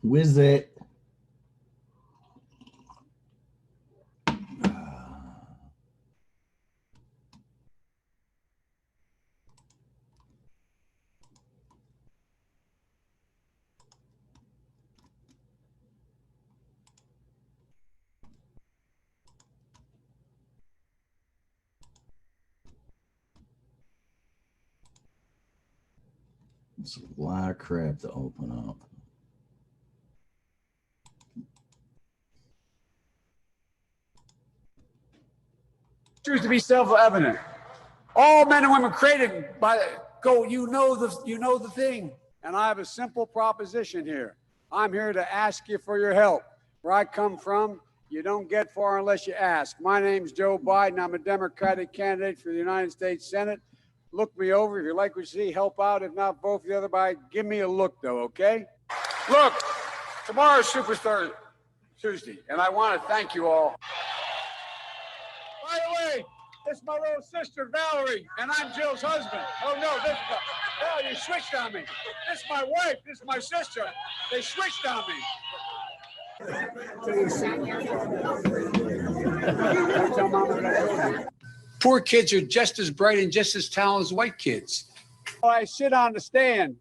Whiz it. It's a lot of crap to open up. Truth to be self-evident. All men and women created by go. You know the thing. And I have a simple proposition here. I'm here to ask you for your help. Where I come from, you don't get far unless you ask. My name's Joe Biden. I'm a Democratic candidate for the United States Senate. Look me over. If you like what you see, help out. If not, vote for the other guy. Give me a look, though, okay? Look, tomorrow's Superstar Tuesday, and I want to thank you all. By the way, this is my little sister, Valerie, and I'm Jill's husband. Oh, no, this is oh, you switched on me. This is my wife. This is my sister. They switched on me. Poor kids are just as bright and just as talented as white kids. I sit on the stand,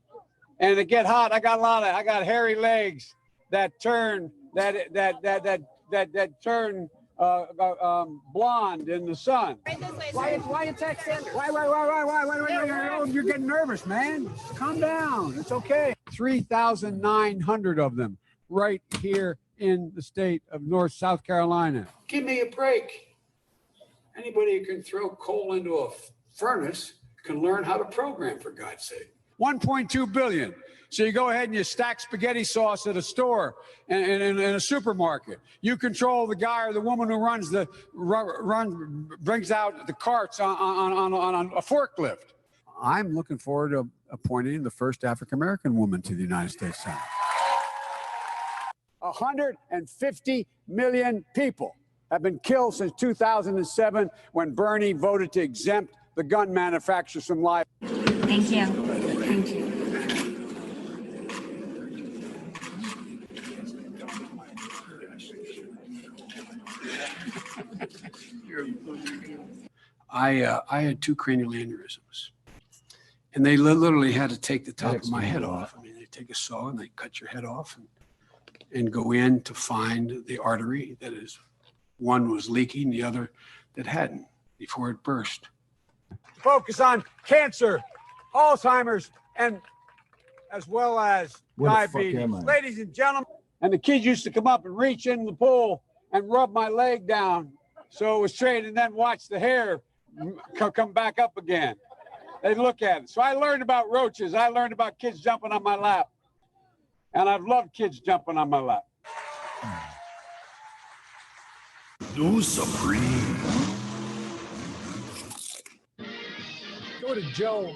and it get hot. I got hairy legs that turn turn blonde in the sun. Why attack Sanders? Why? You're getting nervous, man. Calm down. It's okay. 3,900 of them right here in the state of South Carolina. Give me a break. Anybody who can throw coal into a furnace can learn how to program, for God's sake. 1.2 billion. So you go ahead and you stack spaghetti sauce at a store and in a supermarket. You control the guy or the woman who brings out the carts on a forklift. I'm looking forward to appointing the first African-American woman to the United States Senate. 150 million people have been killed since 2007 when Bernie voted to exempt the gun manufacturers from life. Thank you. Thank you. I had 2 cranial aneurysms, and they literally had to take the top of my head off. I mean, they take a saw and they cut your head off and go in to find the artery that is, one was leaking, the other that hadn't before it burst. Focus on cancer, Alzheimer's, and as well as diabetes. Ladies and gentlemen, and the kids used to come up and reach in the pool and rub my leg down so it was straight, and then watch the hair come back up again. They look at it. So I learned about roaches. I learned about kids jumping on my lap. And I've loved kids jumping on my lap. New Supreme. Go to Joe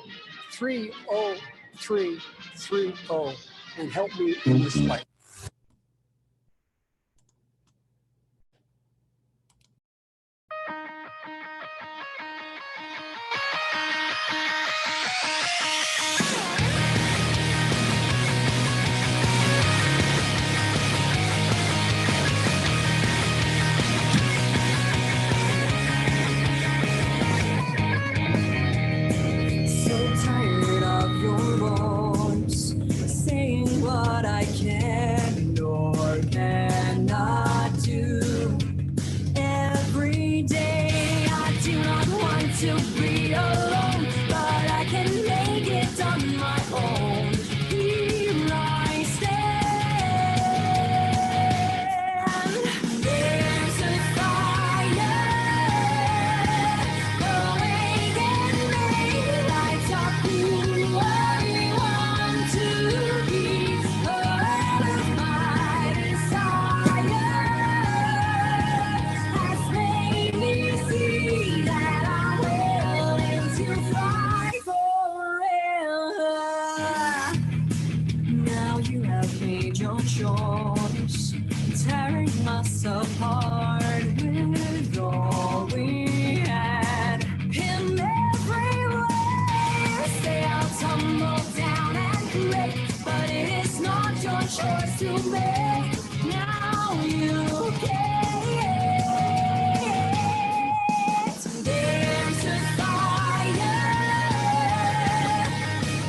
30330 and help me in this fight. Tumble down and quit, but it is not your choice to make. Now you can't. There's a fire.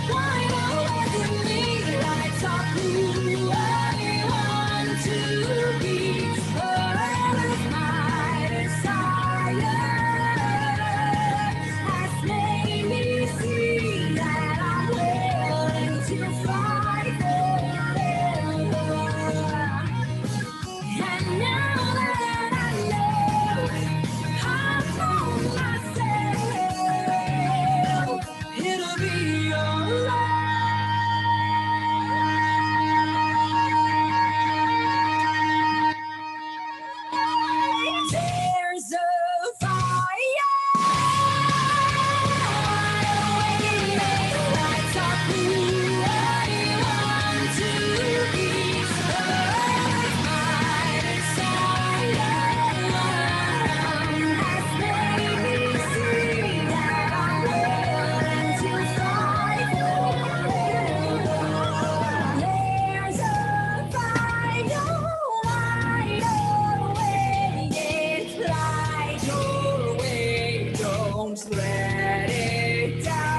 Why not let me light up who I want to be? Earth, my desire has made me see that I'm willing to fight forever. And now that I know I'm on myself, it'll be alright. There's a fire. Lights up who I want to be. My desire has made me see that I'm willing to fight forever. There's a fire, light away, it's light your way, don't let it down.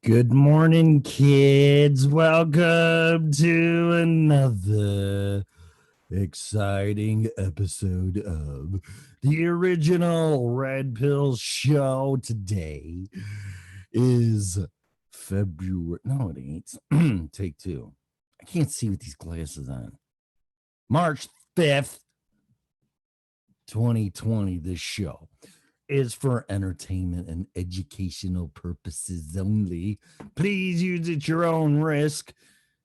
Good morning, kids. Welcome to another exciting episode of the original Red Pill Show. Today is February. No, it ain't. Take two. I can't see with these glasses on. March 5th, 2020. This show is for entertainment and educational purposes only. Please use it at your own risk.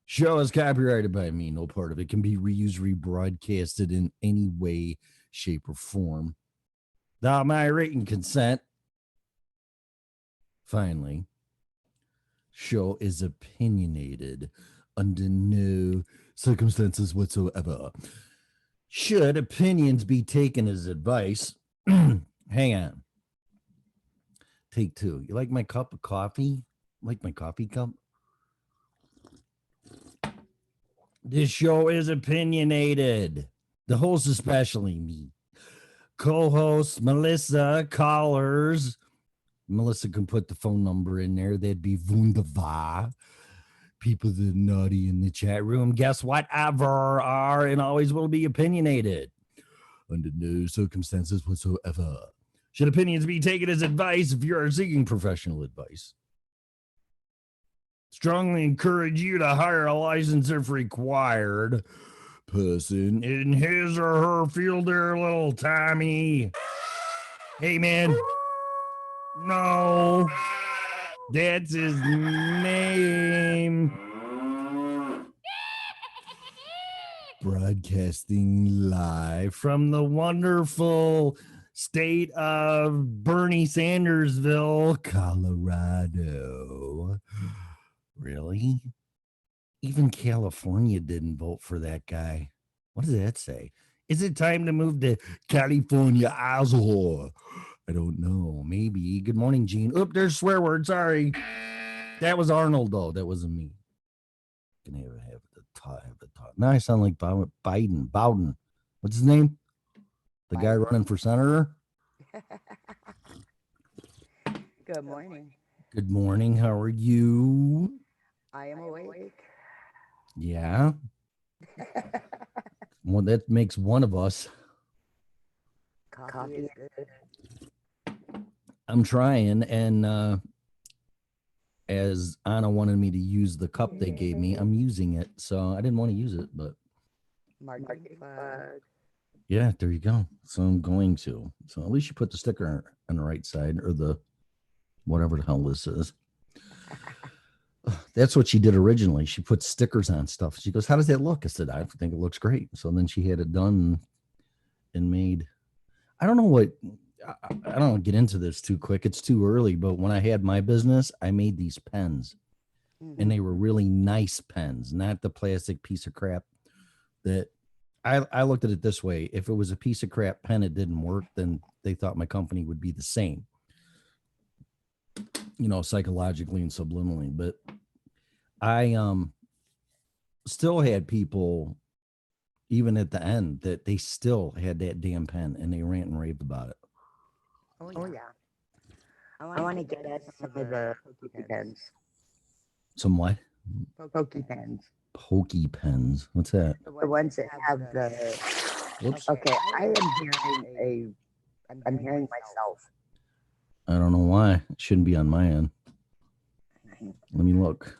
Show is copyrighted by me. No part of it can be reused, rebroadcasted in any way, shape, or form without my written consent. Finally, show is opinionated under no circumstances whatsoever. Should opinions be taken as advice? Hang on. Take two. You like my cup of coffee? Like my coffee cup? This show is opinionated. The host, especially me. Co-host Melissa, callers. Melissa can put the phone number in there. That'd be wunderbar. People that are naughty in the chat room, guess whatever, are and always will be opinionated. Under no circumstances whatsoever should opinions be taken as advice if you are seeking professional advice. Strongly encourage you to hire a license if required person in his or her field there, little Tommy. Hey, man. No. That's his name. Broadcasting live from the wonderful state of Bernie Sandersville, Colorado. Really? Even California didn't vote for that guy. What does that say? Is it time to move to California, asshole? I don't know. Maybe. Good morning, Gene. Oop, there's swear word. Sorry. That was Arnold, though. That wasn't me. Can have the talk. Now I sound like Biden. Bowden. What's his name? The guy running for senator? Good morning. Good morning. How are you? I am awake. Yeah. Well, that makes one of us. Coffee is good. I'm trying, and as Anna wanted me to use the cup they gave me, I'm using it. So I didn't want to use it, but yeah, there you go. So I'm going to. So at least you put the sticker on the right side, or the whatever the hell this is. That's what she did originally. She put stickers on stuff. She goes, "How does that look?" I said, "I think it looks great." So then she had it done and made. I don't know what. I don't get into this too quick. It's too early. But when I had my business, I made these pens, and they were really nice pens, not the plastic piece of crap that I looked at it this way. If it was a piece of crap pen, it didn't work, then they thought my company would be the same, psychologically and subliminally. But I still had people, even at the end, that they still had that damn pen and they rant and raved about it. Oh yeah. I want to get us some of the pokey pens. Some what? Pokey pens. Pokey pens. What's that? The ones that have the. Whoops. Okay, I'm hearing myself. I don't know why. It shouldn't be on my end. Let me look.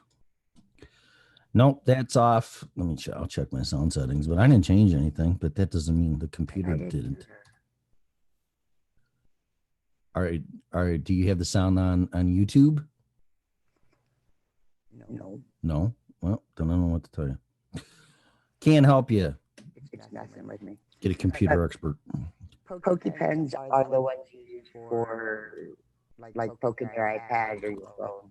Nope, that's off. I'll check my sound settings, but I didn't change anything. But that doesn't mean the computer didn't. All right. Do you have the sound on YouTube? No. No. Well, then I don't know what to tell you. Can't help you. It's messing with me. Get a computer expert. Pokey pens are the ones you use for like poking your iPad or your phone.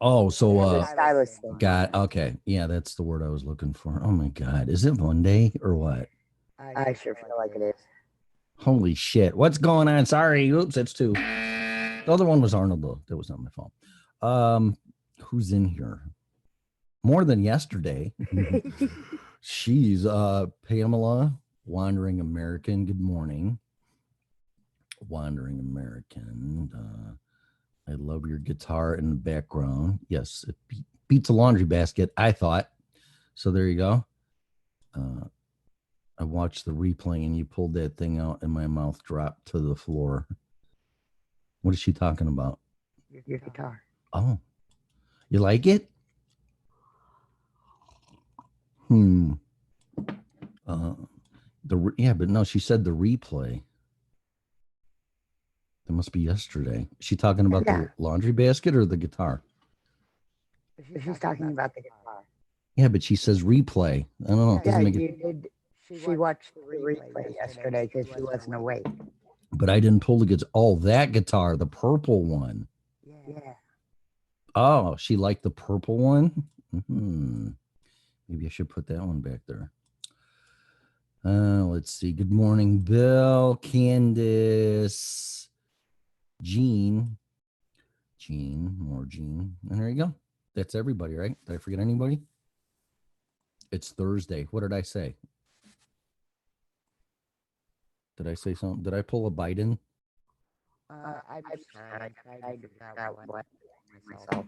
Oh, so Stylus thing. okay. Yeah, that's the word I was looking for. Oh my God. Is it Monday or what? I sure feel like it is. Holy shit. What's going on? Sorry. Oops, that's two. The other one was Arnold, though. That was not my fault. Who's in here? More than yesterday. She's Pamela, Wandering American. Good morning. Wandering American. I love your guitar in the background. Yes, it beats a laundry basket, I thought. So there you go. I watched the replay and you pulled that thing out and my mouth dropped to the floor. What is she talking about? Your guitar. Oh, you like it? But no, she said the replay. That must be yesterday. Is she talking about the laundry basket or the guitar? She's talking about the guitar. Yeah, but she says replay. I don't know. It doesn't make it. She watched the replay yesterday because she wasn't awake. But I didn't pull the guitar. Oh, that guitar, the purple one. Yeah. Oh, she liked the purple one? Maybe I should put that one back there. Let's see. Good morning, Bill, Candace, Jean, more Jean. And there you go. That's everybody, right? Did I forget anybody? It's Thursday. What did I say? Did I say something? Did I pull a Biden? I tried to figure out what myself.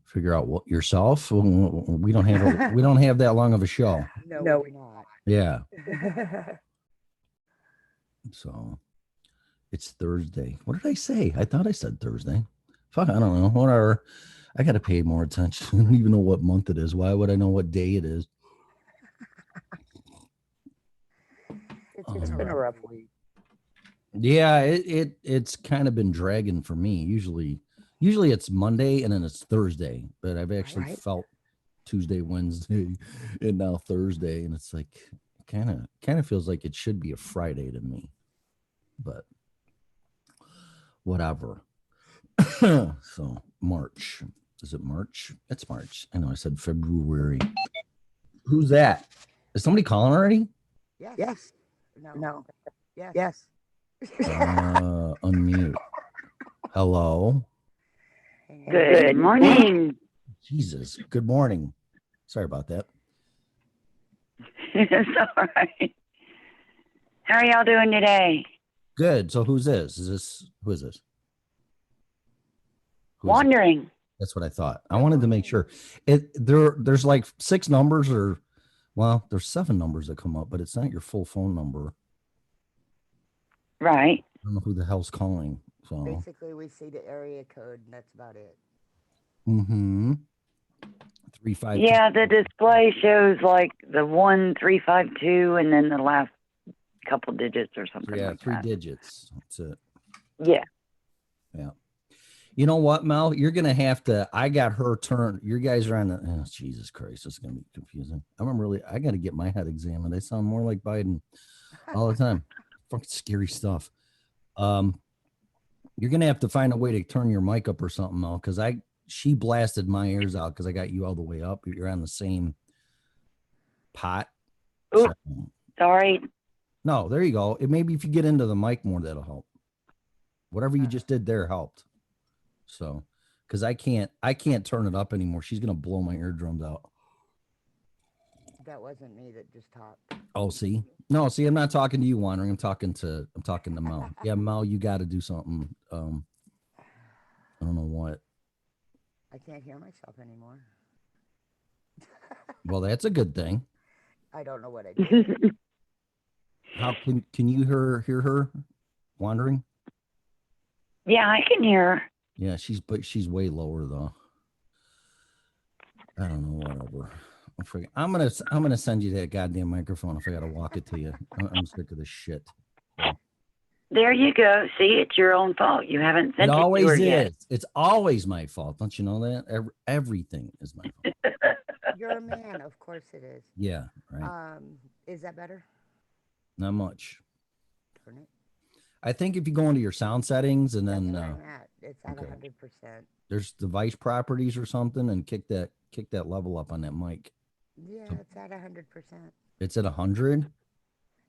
Figure out what yourself? We don't have that long of a show. No, we're not. Yeah. So it's Thursday. What did I say? I thought I said Thursday. Fuck, I don't know. Whatever. I got to pay more attention. I don't even know what month it is. Why would I know what day it is? It's been a rough week. Yeah, it's kind of been dragging for me. Usually it's Monday and then it's Thursday, but I've actually felt Tuesday, Wednesday, and now Thursday, and it's like kind of feels like it should be a Friday to me, but whatever. So March. Is it March? It's March. I know I said February. Who's that? Is somebody calling already? Yes. No. Yes. Unmute. Hello. Good morning. Jesus. Good morning. Sorry about that. It's all right. How are y'all doing today? Good. So who's this? Who is this? Wandering. That's what I thought. I wanted to make sure. There's like 6 numbers there's 7 numbers that come up, but it's not your full phone number. Right. I don't know who the hell's calling. So Basically, we see the area code, and that's about it. 352. Yeah, the display shows like the 1352 and then the last couple digits or something. Yeah, like 3 that. digits. That's it. Yeah. Yeah. You know what, Mel? You're gonna have to. I got her turn. You guys are on the. Oh, Jesus Christ, it's gonna be confusing. I got to get my head examined. I sound more like Biden all the time. Fucking scary stuff. You're gonna have to find a way to turn your mic up or something, Mel, because she blasted my ears out because I got you all the way up. You're on the same pot. Ooh. So- Sorry. no, there you go. It maybe if you get into the mic more, that'll help. Whatever you just did there helped. So, because I can't turn it up anymore. She's gonna blow my eardrums out. That wasn't me that just talked. Oh, see, no, see, I'm not talking to you, wandering. I'm talking to Mel. Yeah, Mel, you got to do something. I don't know what. I can't hear myself anymore. Well, that's a good thing. I don't know what I did. How can you hear her wandering? Yeah, I can hear her. Yeah, she's way lower though. I don't know, whatever. I'm gonna send you that goddamn microphone if I gotta walk it to you. I'm sick of this shit. There you go. See, it's your own fault. You haven't It sent it to her always yet. is. It's always my fault. Don't you know that? Everything is my fault. You're a man, of course it is. Yeah, right. Is that better? Not much. Turn it. I think if you go into your sound settings and That's then where I'm at. It's at okay. 100%. There's device properties or something, and kick that level up on that mic. Yeah, it's at 100%. It's at 100.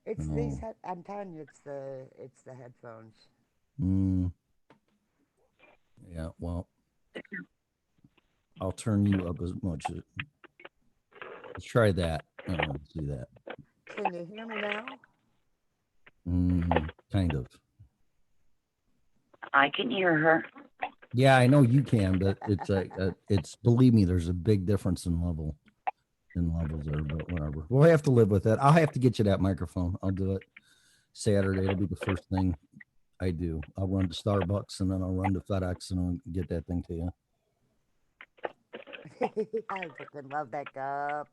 It's Oh. these. I'm telling you, it's the headphones. Yeah. Well, I'll turn you up as much. Let's try that. Let's do that. Can you hear me now? Kind of. I can hear her. Yeah, I know you can, but it's it's believe me, there's a big difference in levels there, but whatever. We'll have to live with that. I'll have to get you that microphone. I'll do it Saturday. It'll be the first thing I do. I'll run to Starbucks and then I'll run to FedEx and I'll get that thing to you. I freaking love that cup.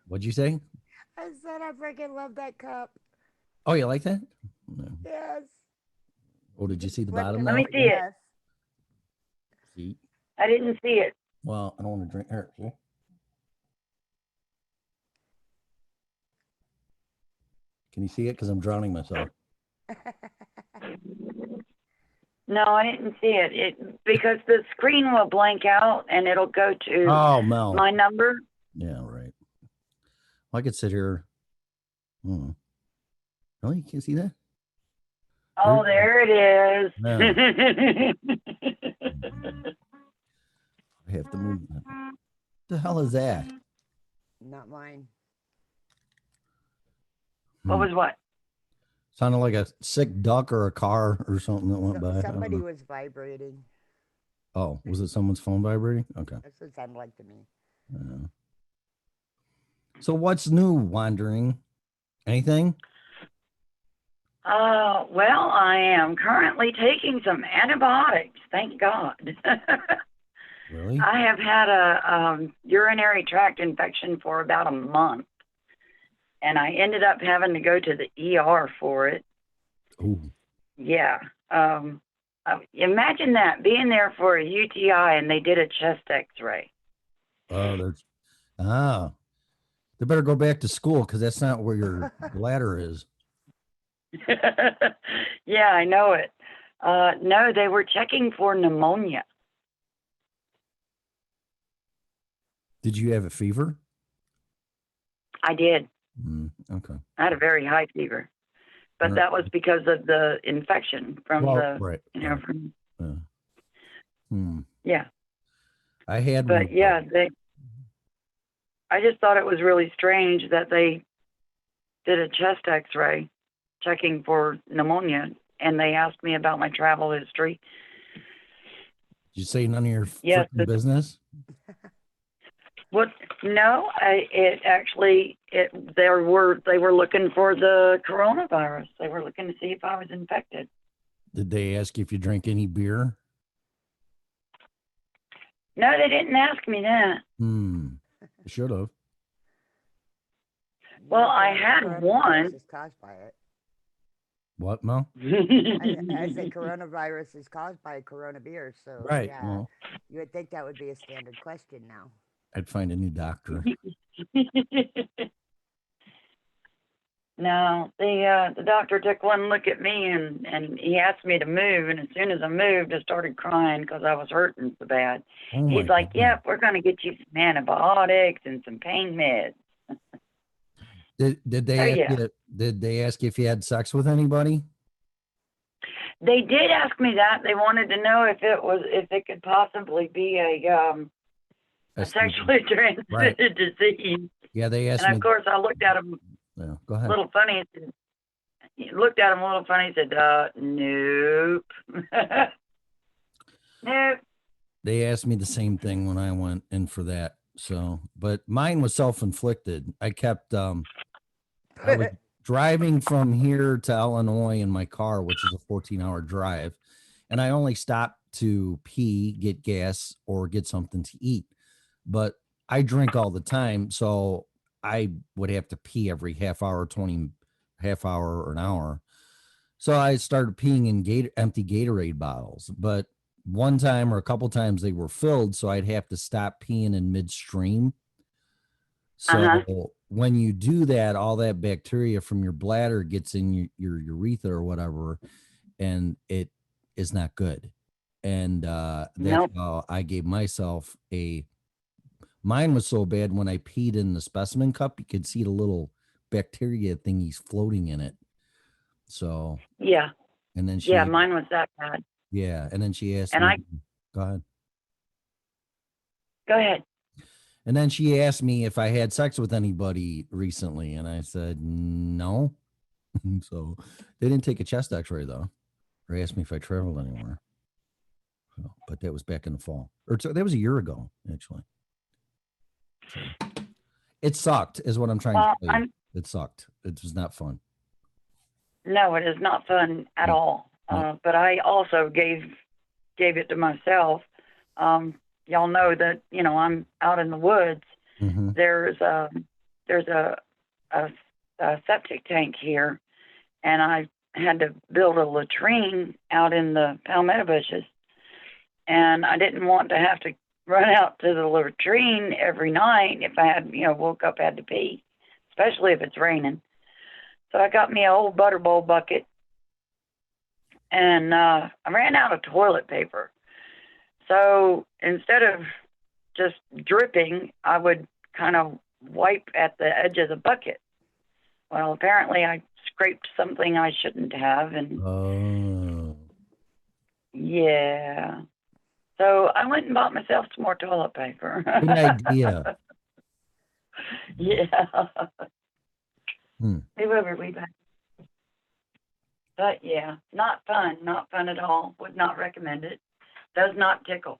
What'd you say? I said I freaking love that cup. Oh, you like that? No. Yes. Oh, did you see the Let bottom? Let now? me see it. Yes. See? I didn't see it. Well, I don't want to drink here. See? Can you see it? Because I'm drowning myself. No, I didn't see it. Because the screen will blank out and it'll go to Oh, Mel. my number. Yeah, right. Well, I could sit here. Really? You can't see that? Oh, there it is. I have to move. What the hell is that? Not mine. What was what? Sounded like a sick duck or a car or something that went by. I don't Somebody know. was vibrating. Oh, was it someone's phone vibrating? Okay. That's what it sounded like to me. So what's new, Wandering? Anything? Well, I am currently taking some antibiotics. Thank God. Really? I have had a urinary tract infection for about a month, and I ended up having to go to the ER for it. Ooh. Yeah. Imagine that, being there for a UTI and they did a chest X-ray. Oh, they better go back to school because that's not where your bladder is. Yeah, I know it. No, they were checking for pneumonia. Did you have a fever? I did. Okay. I had a very high fever, but that was because of the infection from right. from. Yeah. Yeah. I had But one. yeah, I just thought it was really strange that they did a chest X-ray checking for pneumonia, and they asked me about my travel history. Did you say none of your Yes, freaking business? What? No, they were looking for the coronavirus. They were looking to see if I was infected. Did they ask you if you drank any beer? No, they didn't ask me that. Should have. Well, I had Coronavirus one. is caused by it. What, Mel? I said coronavirus is caused by corona beer. So Right. yeah, Well, you would think that would be a standard question now. I'd find a new doctor. No, the doctor took one look at me and he asked me to move, and as soon as I moved, I started crying because I was hurting so bad. Oh my He's like, God. "Yep, we're gonna get you some antibiotics and some pain meds." Did they Oh, ask yeah. you, did they ask you if you had sex with anybody? They did ask me that. They wanted to know if it could possibly be a STD. sexually transmitted Right. disease. Yeah, they asked And me. of course, I looked at him Yeah, go a ahead. little funny. And looked at him a little funny. Said, "Nope, nope." They asked me the same thing when I went in for that. So, but mine was self-inflicted. I kept I was driving from here to Illinois in my car, which is a 14-hour drive, and I only stopped to pee, get gas, or get something to eat. But I drink all the time, so I would have to pee every half hour, half hour or an hour. So I started peeing in empty Gatorade bottles. But one time or a couple times they were filled, so I'd have to stop peeing in midstream. So Uh-huh. when you do that, all that bacteria from your bladder gets in your urethra or whatever, and it is not good. And that's Nope. how I gave myself mine was so bad when I peed in the specimen cup, you could see the little bacteria thingies floating in it. So, Yeah, and then yeah. Mine was that bad. and then she asked And me, go ahead. Go ahead. And then she asked me if I had sex with anybody recently, and I said no. So they didn't take a chest X-ray though, or ask me if I traveled anywhere. So, but that was back in the fall, that was a year ago actually. So, it sucked, is what I'm trying Well, to tell you. It sucked. It was not fun. No, it is not fun at No. all. No. But I also gave it to myself. Y'all know that I'm out in the woods. Mm-hmm. There's a septic tank here, and I had to build a latrine out in the palmetto bushes, and I didn't want to have to run out to the latrine every night if I had woke up had to pee, especially if it's raining. So I got me an old butter bowl bucket, and I ran out of toilet paper. So instead of just dripping, I would kind of wipe at the edge of the bucket. Well, apparently I scraped something I shouldn't have, and Oh. yeah. So I went and bought myself some more toilet paper. Good idea. Yeah. Hmm. We will be back. But yeah, not fun. Not fun at all. Would not recommend it. Does not tickle.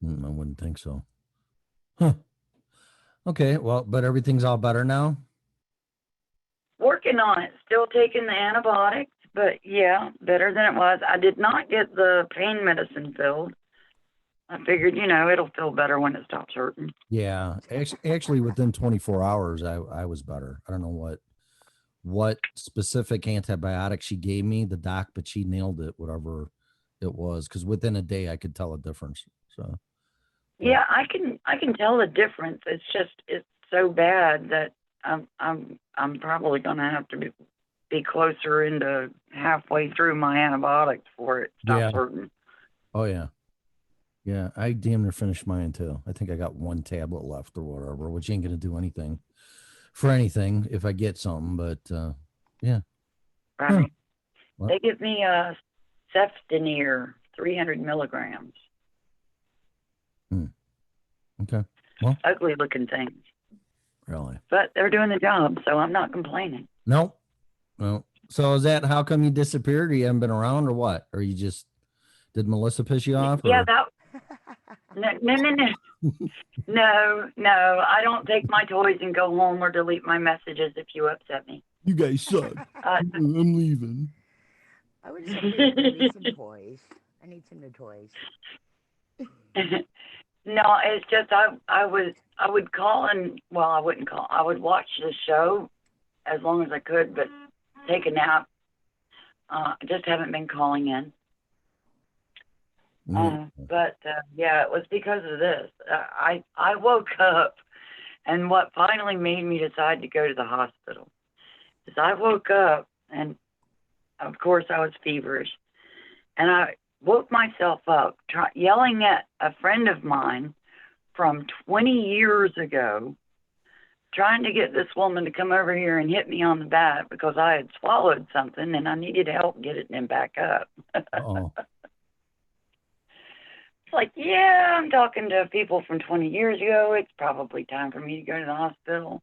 I wouldn't think so. Huh. Okay, well, but everything's all better now? Working on it. Still taking the antibiotics, but yeah, better than it was. I did not get the pain medicine filled. I figured, it'll feel better when it stops hurting. Yeah, actually within 24 hours, I was better. I don't know what specific antibiotic she gave me, the doc, but she nailed it, whatever it was, because within a day I could tell a difference. So yeah, I can tell the difference. It's so bad that I'm probably gonna have to be closer into halfway through my antibiotics before it stops hurting. Oh yeah. Yeah, I damn near finished mine too. I think I got one tablet left or whatever, which ain't gonna do anything for anything if I get something, but yeah. Right. Huh. Well, They give me Cefdinir, 300 milligrams. okay. Well, Ugly looking things, really? but they're doing the job, so I'm not complaining. Nope. No. So is that how come you disappeared, or you haven't been around, or what? Or you just did Melissa piss you off? Yeah, or? No. I don't take my toys and go home or delete my messages if you upset me. You guys suck. I'm leaving. I would just say I need some toys. I need some new toys. No, it's just I would call and I wouldn't call. I would watch the show as long as I could, but take a nap. I just haven't been calling in. But yeah, it was because of this. I woke up And what finally made me decide to go to the hospital is I woke up, and of course I was feverish, and I woke myself up yelling at a friend of mine from 20 years ago, trying to get this woman to come over here and hit me on the back because I had swallowed something and I needed help getting it back up. Oh, It's like, yeah, I'm talking to people from 20 years ago. It's probably time for me to go to the hospital.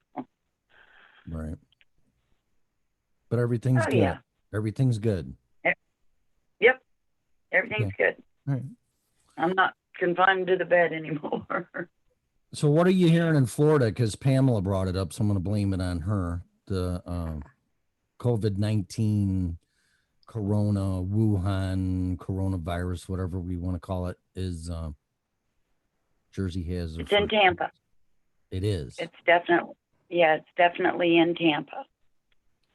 right. But everything's Oh, good. yeah. Everything's good. Yep. Everything's good. All right. I'm not confined to the bed anymore. So what are you hearing in Florida? Because Pamela brought it up, so I'm going to blame it on her. The COVID-19 Corona, Wuhan coronavirus, whatever we want to call it, is Jersey has. It's in Tampa. It is. It's definitely in Tampa.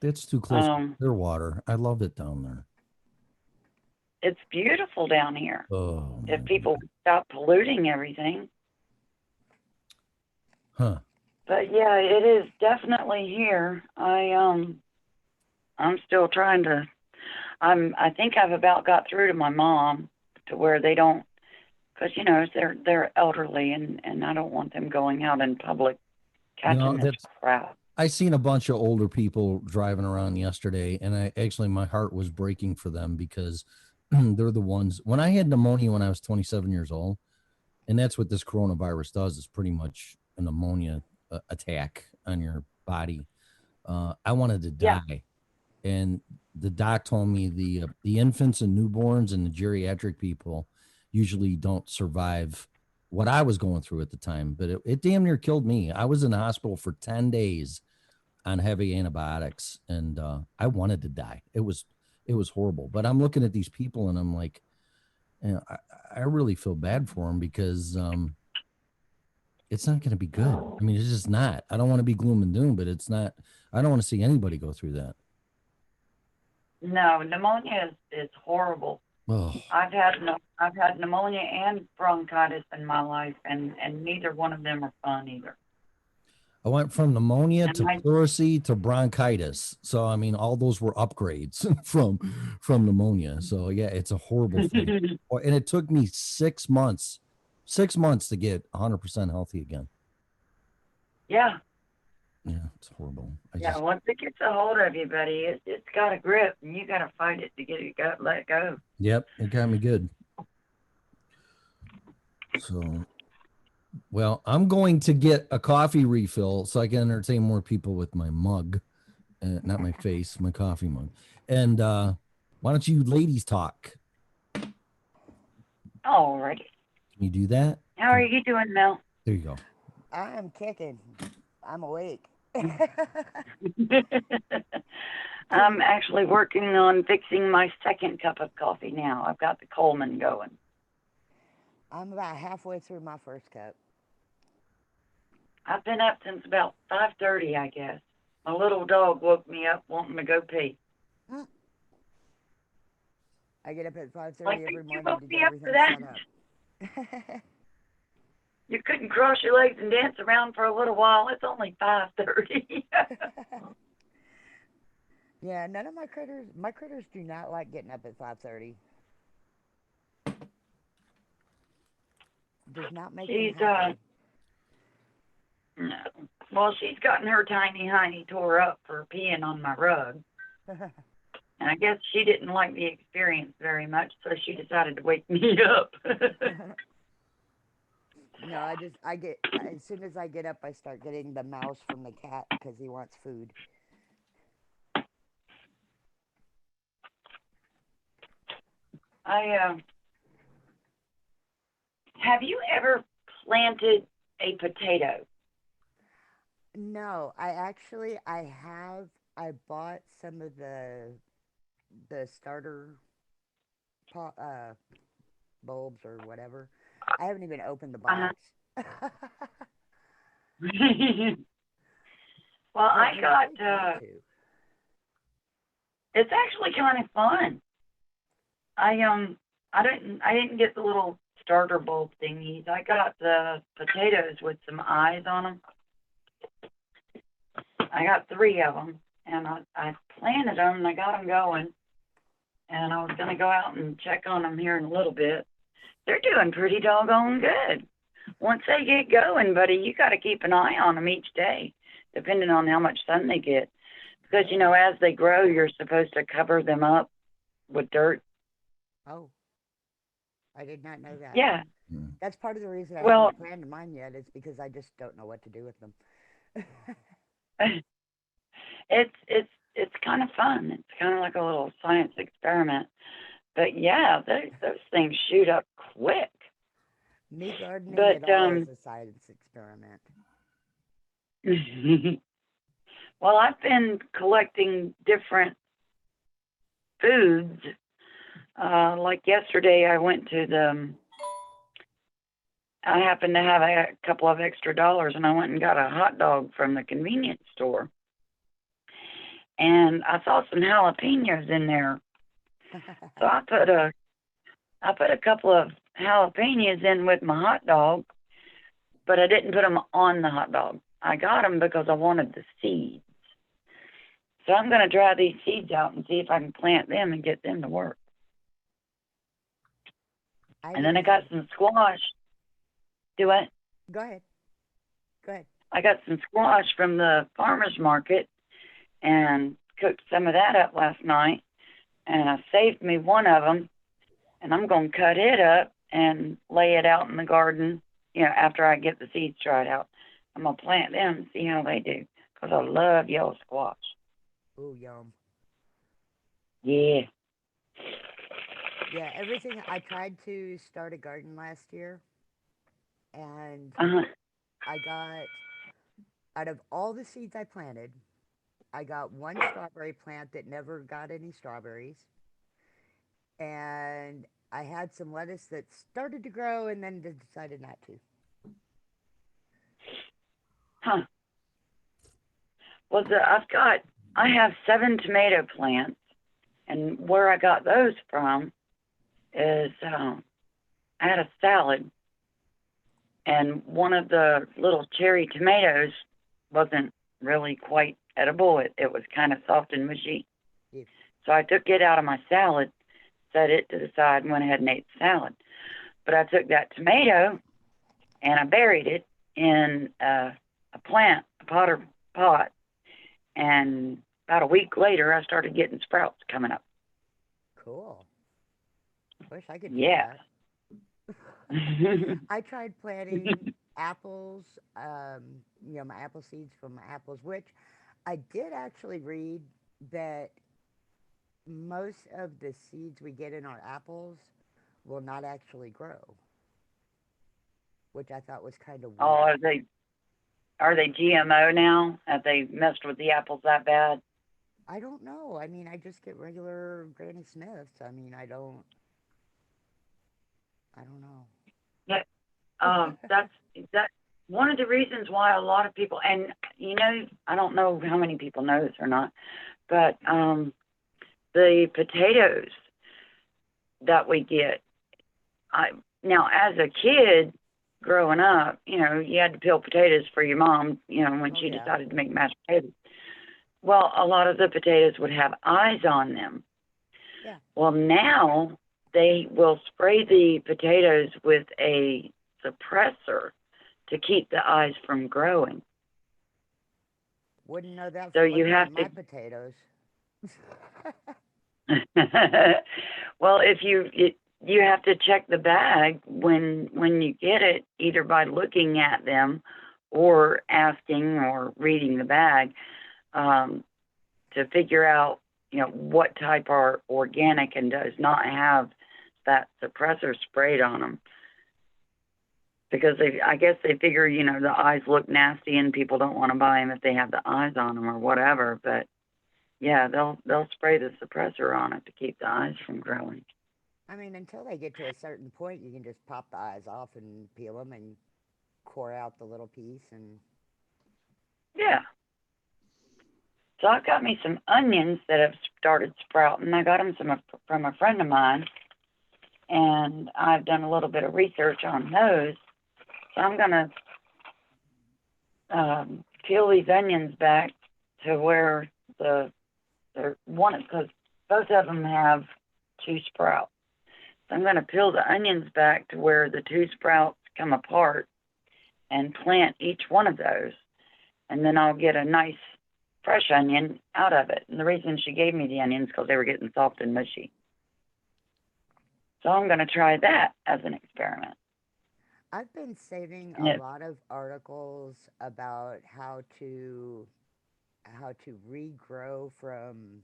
It's too close to Clearwater. I love it down there. It's beautiful down here. Oh, If people stop polluting everything. huh? But yeah, it is definitely here. I'm still trying to. I think I've about got through to my mom to where they don't, because they're elderly and I don't want them going out in public catching this crap. I seen a bunch of older people driving around yesterday, and my heart was breaking for them because they're the ones. When I had pneumonia when I was 27 years old, and that's what this coronavirus does, is pretty much a pneumonia attack on your body. I wanted to die, and the doc told me the infants and newborns and the geriatric people usually don't survive what I was going through at the time, but it damn near killed me. I was in the hospital for 10 days on heavy antibiotics, and I wanted to die. It was horrible. But I'm looking at these people and I'm like, I really feel bad for them because it's not going to be good. I mean, it's just not. I don't want to be gloom and doom, but it's not. I don't want to see anybody go through that. No, pneumonia is horrible. Oh. I've had pneumonia and bronchitis in my life, and neither one of them are fun either. I went from pneumonia to pleurisy to bronchitis. So, I mean, all those were upgrades from pneumonia. So, yeah, it's a horrible thing. And it took me 6 months to get 100% healthy again. Yeah. Yeah, it's horrible. Once it gets a hold of you, buddy, it's got a grip, and you got to fight it to get it let go. Yep, it got me good. So, well, I'm going to get a coffee refill so I can entertain more people with my mug, not my face, my coffee mug. And why don't you ladies talk? Alrighty. Can you do that? How are you doing, Mel? There you go. I'm kicking. I'm awake. I'm actually working on fixing my second cup of coffee now. I've got the Coleman going. I'm about halfway through my first cup. I've been up since about 5:30, I guess. My little dog woke me up wanting to go pee. I get up at 5:30 Like, every you morning woke to me get up for everything that? set up. You couldn't cross your legs and dance around for a little while. It's only 5:30. Yeah, none of my critters do not like getting up at 5:30. Does not make them happy. No. Well, she's gotten her tiny hiney tore up for peeing on my rug. And I guess she didn't like the experience very much, so she decided to wake me up. No, as soon as I get up, I start getting the mouse from the cat because he wants food. Have you ever planted a potato? No, I bought some of the starter bulbs or whatever. I haven't even opened the box. Well, I got it's actually kind of fun. I didn't get the little starter bulb thingies. I got the potatoes with some eyes on them. I got 3 of them, and I planted them, and I got them going. And I was going to go out and check on them here in a little bit. They're doing pretty doggone good. Once they get going, buddy, you got to keep an eye on them each day, depending on how much sun they get. Because, you know, as they grow, you're supposed to cover them up with dirt. Oh, I did not know that. Yeah. That's part of the reason I Well- haven't planted mine yet. Is because I just don't know what to do with them. It's kind of fun. It's kind of like a little science experiment. But yeah, those things shoot up quick. Me gardening But, at all is a science experiment. Well, I've been collecting different foods. Like yesterday, I went to I happened to have a couple of extra dollars, and I went and got a hot dog from the convenience store. And I saw some jalapenos in there. So I put a couple of jalapenos in with my hot dog, but I didn't put them on the hot dog. I got them because I wanted the seeds. So I'm going to dry these seeds out and see if I can plant them and get them to work. And then I got some squash. Do what? Go ahead. Go ahead. I got some squash from the farmer's market and cooked some of that up last night. And I saved me one of them, and I'm going to cut it up and lay it out in the garden, you know, after I get the seeds dried out. I'm going to plant them and see how they do, because I love yellow squash. Ooh, yum. Yeah. Yeah, everything. I tried to start a garden last year, and Uh-huh. I got, out of all the seeds I planted, I got one strawberry plant that never got any strawberries. And I had some lettuce that started to grow and then decided not to. Huh. Well, I have 7 tomato plants, and where I got those from is I had a salad, and one of the little cherry tomatoes wasn't really quite edible. It was kind of soft and mushy. Yeah. So I took it out of my salad, set it to the side, and went ahead and ate the salad. But I took that tomato and I buried it in a pot, and about a week later, I started getting sprouts coming up. Cool. Wish I could do Yeah. that. I tried planting apples, my apple seeds from my apples, which I did actually read that most of the seeds we get in our apples will not actually grow, which I thought was kind of weird. Oh, are they GMO now? Have they messed with the apples that bad? I don't know. I mean, I just get regular Granny Smiths. I mean, I don't know. That's one of the reasons why a lot of people, and you know, I don't know how many people know this or not, but the potatoes that we get, now as a kid growing up, you know, you had to peel potatoes for your mom, you know, when Oh, she yeah. decided to make mashed potatoes. Well, a lot of the potatoes would have eyes on them. Yeah. Well, now they will spray the potatoes with a suppressor to keep the eyes from growing. Wouldn't know that So from you looking have at my to- potatoes. Well, if you have to check the bag when you get it, either by looking at them or asking or reading the bag, to figure out, you know, what type are organic and does not have that suppressor sprayed on them. Because I guess they figure, you know, the eyes look nasty and people don't want to buy them if they have the eyes on them or whatever. But yeah, they'll spray the suppressor on it to keep the eyes from growing. I mean, until they get to a certain point, you can just pop the eyes off and peel them and core out the little piece. And Yeah. So I've got me some onions that have started sprouting. I got them from a friend of mine, and I've done a little bit of research on those. So I'm going to peel these onions back to where the one, because both of them have 2 sprouts. So I'm going to peel the onions back to where the 2 sprouts come apart and plant each one of those. And then I'll get a nice fresh onion out of it. And the reason she gave me the onions because they were getting soft and mushy. So I'm going to try that as an experiment. I've been saving Yeah. a lot of articles about how to regrow from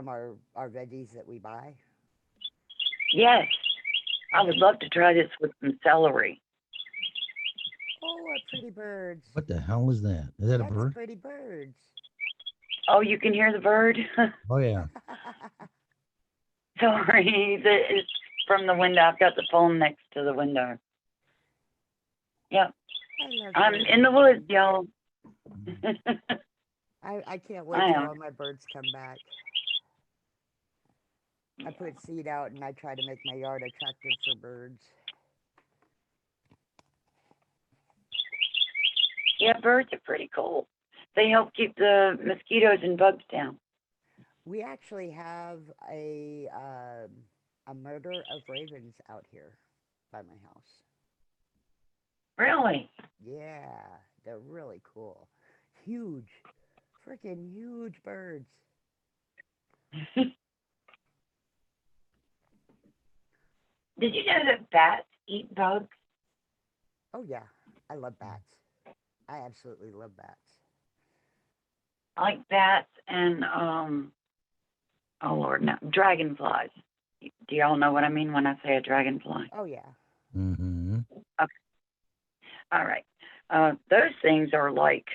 our veggies that we buy. Yes, I would love to try this with some celery. Oh, what pretty birds! What the hell is that? Is that a That's bird? pretty birds. Oh, you can hear the bird? Oh yeah. Sorry, it's from the window. I've got the phone next to the window. Yep, I love I'm birds. in the woods, y'all. I can't wait I till know. all my birds come back. I put seed out and I try to make my yard attractive for birds. Yeah, birds are pretty cool. They help keep the mosquitoes and bugs down. We actually have a murder of ravens out here by my house. Really? Yeah, they're really cool. Huge, freaking huge birds. Did you know that bats eat bugs? Oh yeah, I love bats. I absolutely love bats. Like bats and oh Lord, no, dragonflies. Do y'all know what I mean when I say a dragonfly? Oh yeah. Mm-hmm. All right. Those things are like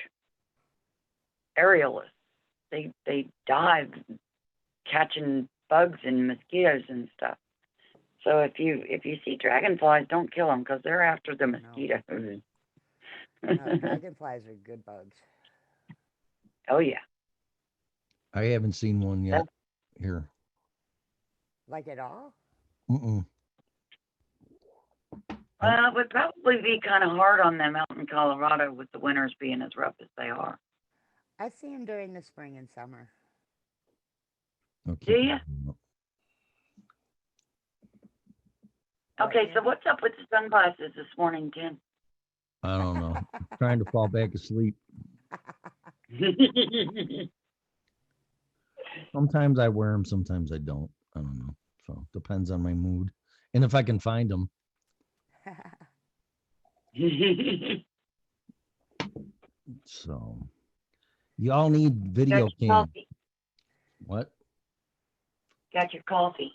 aerialists. They dive catching bugs and mosquitoes and stuff. So if you see dragonflies, don't kill them because they're after the mosquitoes. No, dragonflies are good bugs. Oh yeah. I haven't seen one yet here. Like at all? Mm-mm. Well, it would probably be kind of hard on them out in Colorado with the winters being as rough as they are. I see them during the spring and summer. I'll Do keep ya? an eye out. Okay, so what's up with the sunglasses this morning, Tim? I don't know. Trying to fall back asleep. Sometimes I wear them, sometimes I don't. I don't know. So depends on my mood and if I can find them. So y'all need video Got your cam. coffee. What? Got your coffee.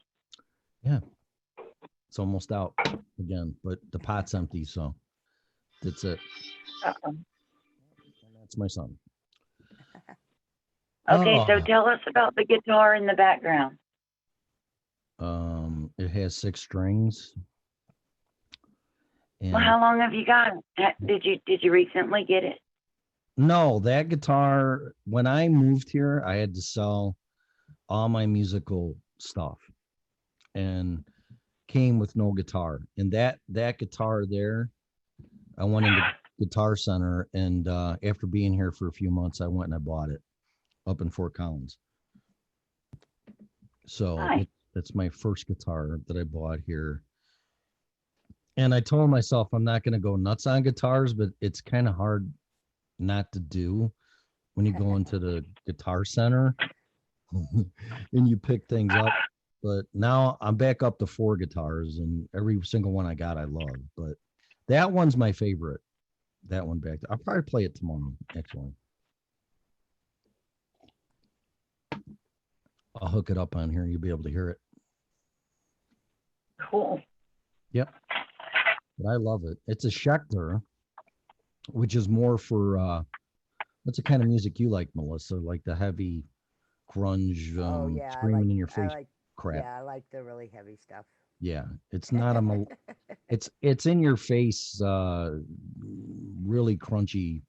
It's almost out again, but the pot's empty, so that's it. Uh-oh. And that's my son. Okay, so Oh. tell us about the guitar in the background. It has 6 strings. And Well, how long have you got it? Did you recently get it? no, that guitar, when I moved here, I had to sell all my musical stuff and came with no guitar. And that guitar there, I went into Guitar Center and after being here for a few months, I went and I bought it up in Fort Collins. So Nice. that's my first guitar that I bought here. And I told myself I'm not going to go nuts on guitars, but it's kind of hard not to do when you go into the Guitar Center and you pick things up. But now I'm back up to 4 guitars and every single one I got, I love. But that one's my favorite. That one back there. I'll probably play it tomorrow, actually. I'll hook it up on here and you'll be able to hear it. Cool. Yep. But I love it. It's a Schecter, which is more for what's the kind of music you like, Melissa? Like the heavy grunge, Oh yeah, screaming in your face I like, crap. yeah, I like the really heavy stuff. Yeah, it's not a it's in your face, really crunchy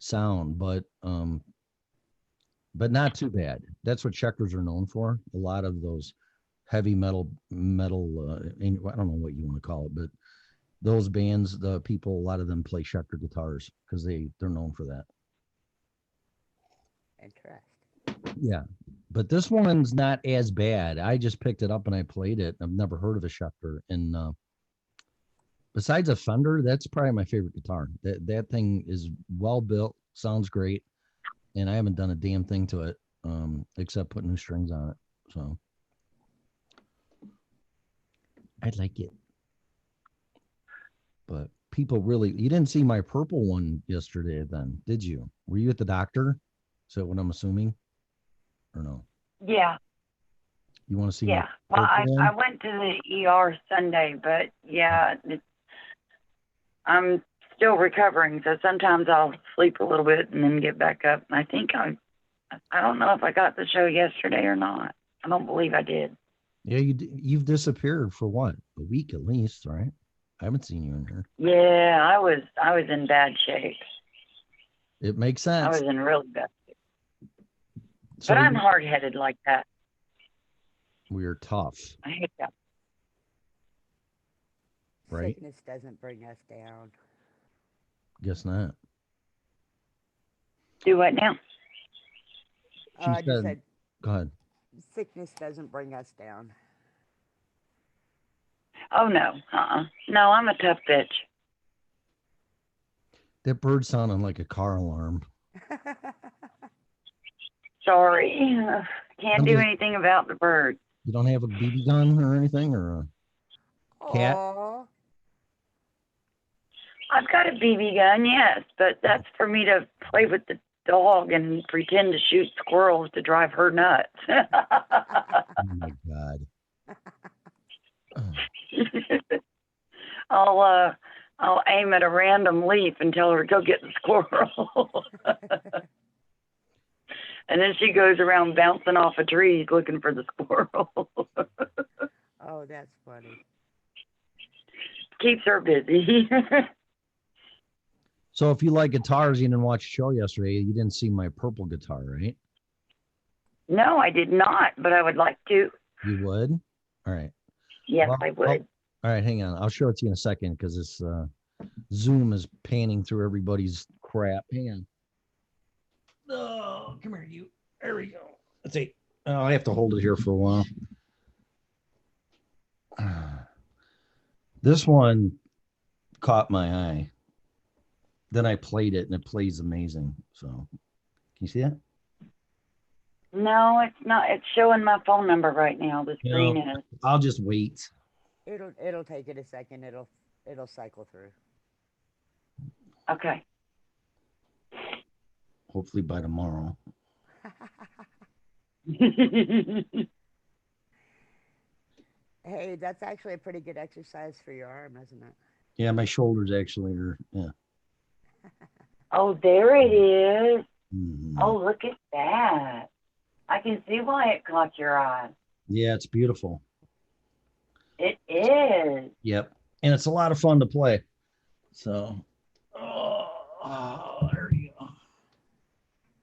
sound, but not too bad. That's what Schecters are known for. A lot of those heavy metal, I don't know what you want to call it, but those bands, the people, a lot of them play Schecter guitars because they're known for that. interest. Yeah. But this one's not as bad. I just picked it up and I played it. I've never heard of a Schecter. And besides a Fender, that's probably my favorite guitar. That thing is well built, sounds great, and I haven't done a damn thing to it except put new strings on it. So I like it. But people really, you didn't see my purple one yesterday then, did you? Were you at the doctor? Is that what I'm assuming? Or no? Yeah. You want to see? Yeah. my Well, purple one? I went to the ER Sunday, but yeah, I'm still recovering. So sometimes I'll sleep a little bit and then get back up. I think I don't know if I got the show yesterday or not. I don't believe I did. Yeah, you've disappeared for what? A week at least, right? I haven't seen you in here. Yeah, I was in bad shape. It makes I sense. was in really bad shape. So But I'm hard-headed like that. we are tough, I hate that. right? Sickness doesn't bring us down. Guess not. Do what now? She I just said- said Go ahead. sickness doesn't bring us down. Oh, no. No, I'm a tough bitch. That bird sounded like a car alarm. Sorry. Can't do just- anything about the bird. You don't have a BB gun or anything, or Cat? Aw. I've got a BB gun, yes, but that's for me to play with the dog and pretend to shoot squirrels to drive her nuts. oh my god. I'll aim at a random leaf and tell her to go get the squirrel. And then she goes around bouncing off of trees looking for the squirrel. Oh, that's funny. Keeps her busy. So if you like guitars, you didn't watch the show yesterday. You didn't see my purple guitar, right? No, I did not, but I would like to. You would. All right. Yes, Well, I would. All right. Hang on. I'll show it to you in a second because this Zoom is panning through everybody's crap. Hang on. Oh, come here, you. There we go. Let's see. Oh, I have to hold it here for a while. This one caught my eye. Then I played it and it plays amazing. So, can you see that? No, it's not. It's showing my phone number right now. The You screen know, is. I'll just wait. It'll take it a second. It'll cycle through. Okay. Hopefully by tomorrow. Hey, that's actually a pretty good exercise for your arm, isn't it? Yeah, my shoulders actually are. Yeah. Oh, there it is. Mhm. Oh, look at that. I can see why it caught your eye. Yeah, it's beautiful. It is. Yep. And it's a lot of fun to play. So, oh, there you go.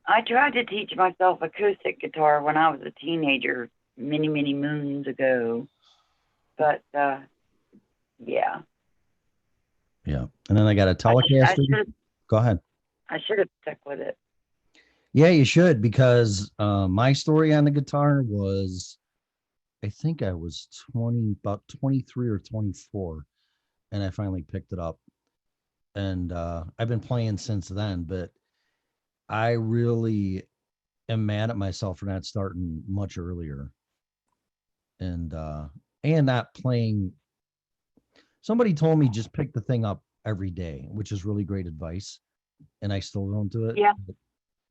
I tried to teach myself acoustic guitar when I was a teenager many, many moons ago. But, yeah. Yeah. And then I got a I Telecaster. should Go ahead. have stuck with it. Yeah, you should, because my story on the guitar was, I think I was about 23 or 24, and I finally picked it up. And I've been playing since then, but I really am mad at myself for not starting much earlier. And not playing. Somebody told me just pick the thing up every day, which is really great advice. And I still don't do it. Yeah.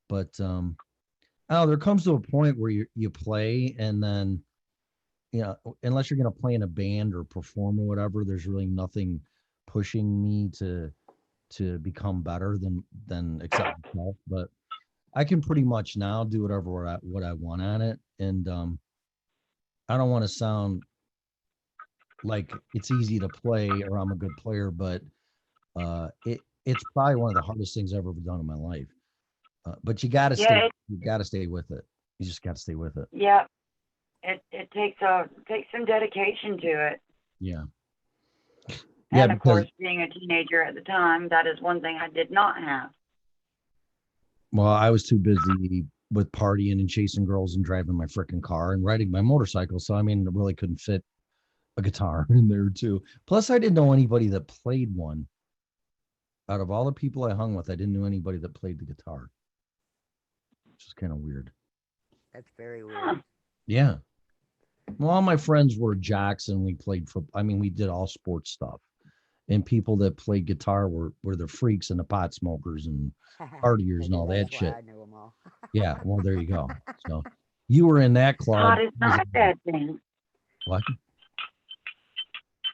But there comes to a point where you play, and then, unless you're going to play in a band or perform or whatever, there's really nothing pushing me to become better than except myself. But I can pretty much now do whatever what I want on it. And I don't want to sound like it's easy to play or I'm a good player, but it's probably one of the hardest things I've ever done in my life. But you got to stay. You got to stay with it. You just got to stay with it. Yeah. It takes some dedication to it. Yeah. And of course, being a teenager at the time, that is one thing I did not have. Well, I was too busy with partying and chasing girls and driving my freaking car and riding my motorcycle. So I mean, I really couldn't fit a guitar in there too. Plus, I didn't know anybody that played one. Out of all the people I hung with, I didn't know anybody that played the guitar, which is kind of weird. That's very Huh. weird. Yeah. Well, all my friends were jocks and we played football. I mean, we did all sports stuff. And people that played guitar were the freaks and the pot smokers and partiers and Maybe all that that's why shit. I knew them all. Yeah. Well, there you go. So you were in that club. Pot is not a bad thing. What?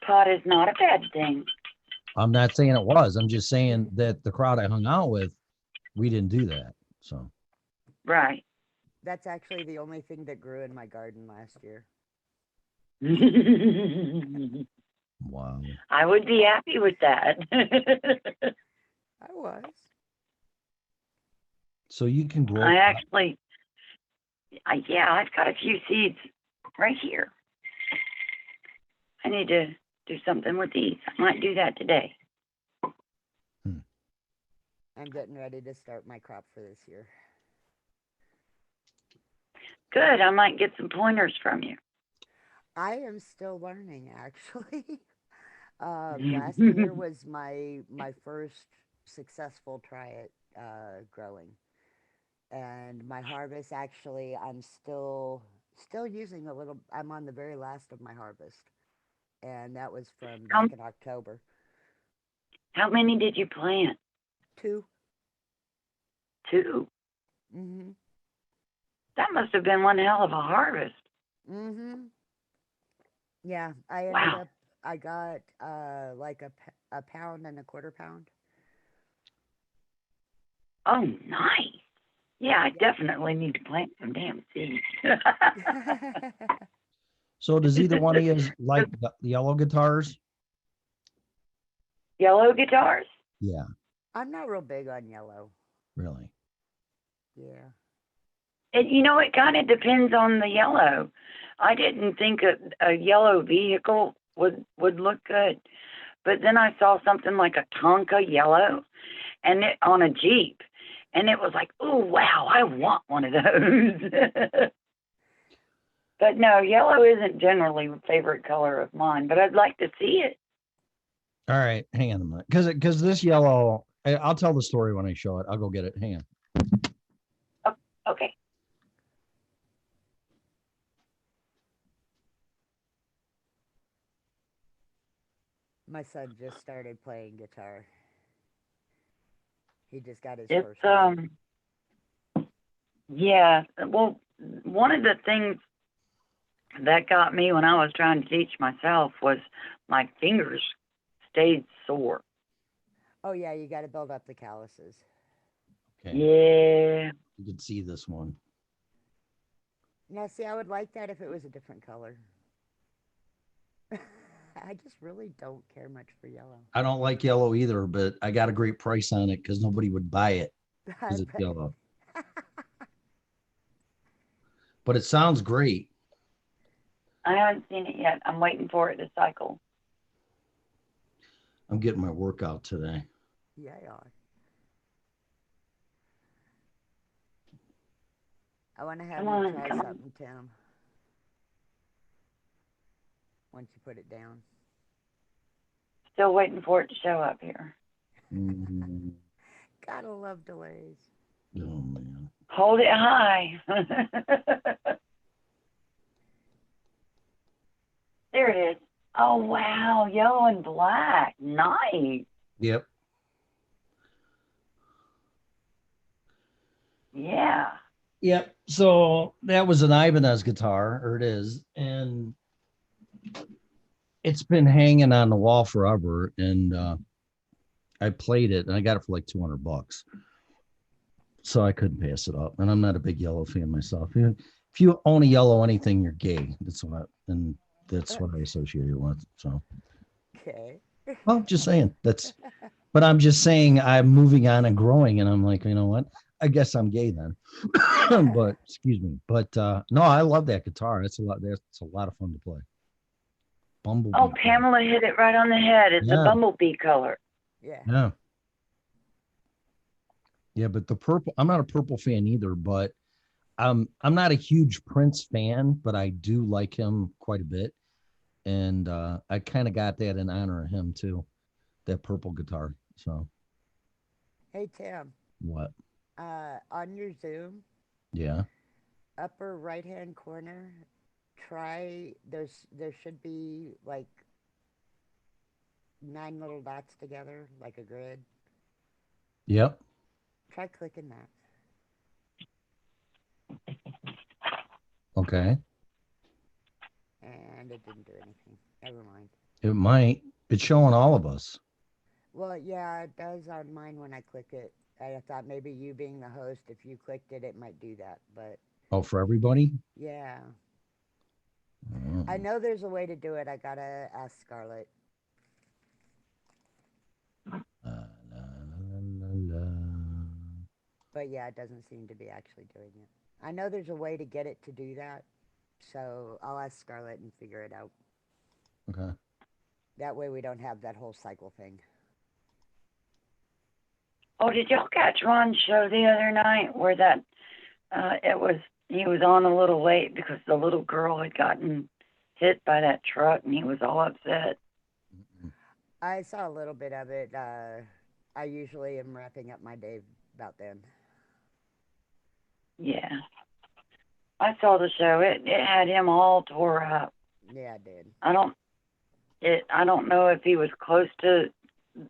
Pot is not a bad thing. I'm not saying it was. I'm just saying that the crowd I hung out with, we didn't do that. So Right. That's actually the only thing that grew in my garden last year. wow. I would be happy with that. I was. So you can grow. I actually, yeah, I've got a few seeds right here. I need to do something with these. I might do that today. I'm getting ready to start my crop for this year. Good. I might get some pointers from you. I am still learning, actually. Last year was my first successful try at growing, and my harvest actually I'm still using a little. I'm on the very last of my harvest, and that was from back in October. How many did you plant? 2. 2. Mm-hmm. That must have been one hell of a harvest. Mm-hmm. Yeah, I ended Wow. up. I got like a pound and a quarter pound. Oh, nice. Yeah, I definitely need to plant some damn seeds. So does either one of you like the yellow guitars? Yellow guitars? Yeah, I'm not real big on yellow. really. Yeah. It kind of depends on the yellow. I didn't think a yellow vehicle would look good, but then I saw something like a Tonka yellow, and it on a Jeep, and it was like, oh wow, I want one of those. But no, yellow isn't generally a favorite color of mine, but I'd like to see it. All right, hang on a minute, because this yellow, I'll tell the story when I show it. I'll go get it. Hang on. Okay. My son just started playing guitar. He just got his It's first one. yeah. Well, one of the things that got me when I was trying to teach myself was my fingers stayed sore. Oh yeah, you got to build up the calluses. Okay, Yeah. you can see this one. Now, see, I would like that if it was a different color. I just really don't care much for yellow. I don't like yellow either, but I got a great price on it because nobody would buy it I because it's bet. yellow. But it sounds great. I haven't seen it yet. I'm waiting for it to cycle. I'm getting my workout today. Yeah, you are. I want to have Come you on, try come on. something, Tim. Once you put it down. Still waiting for it to show up here. Mhm. Gotta love delays. Oh man. Hold it high. There it is. Oh, wow. Yellow and black. Nice. Yep. Yeah. Yep. So that was an Ibanez guitar, or it is, and it's been hanging on the wall forever. And I played it, and I got it for like $200. So I couldn't pass it up. And I'm not a big yellow fan myself. If you own a yellow anything, you're gay. That's what I associate it with. So, Okay. well, just saying but I'm just saying I'm moving on and growing, and I'm like, you know what? I guess I'm gay then. But excuse me. But no, I love that guitar. That's a lot of fun to play. Bumblebee. Oh, Pamela hit it right on the head. It's Yeah. a bumblebee color. Yeah. Yeah. Yeah, but the purple, I'm not a purple fan either, but I'm not a huge Prince fan, but I do like him quite a bit. And I kind of got that in honor of him too, that purple guitar. So Hey Tim, what? on your Zoom, Yeah. upper right hand corner, try there should be like 9 little dots together, like a grid. Yep. Try clicking that. Okay. And it didn't do anything. Never mind. It might. It's showing all of us. Well, yeah, it does on mine when I click it. I thought maybe you being the host, if you clicked it, it might do that. But Oh, for everybody? yeah, Oh. I know there's a way to do it. I gotta ask Scarlett. La, la, la, la, la. But yeah, it doesn't seem to be actually doing it. I know there's a way to get it to do that. So I'll ask Scarlett and figure it out. Okay. That way we don't have that whole cycle thing. Oh, did y'all catch Ron's show the other night where that he was on a little late because the little girl had gotten hit by that truck and he was all upset? I saw a little bit of it. I usually am wrapping up my day about then. Yeah. I saw the show. It had him all tore up. Yeah, it did. I don't know if he was close to,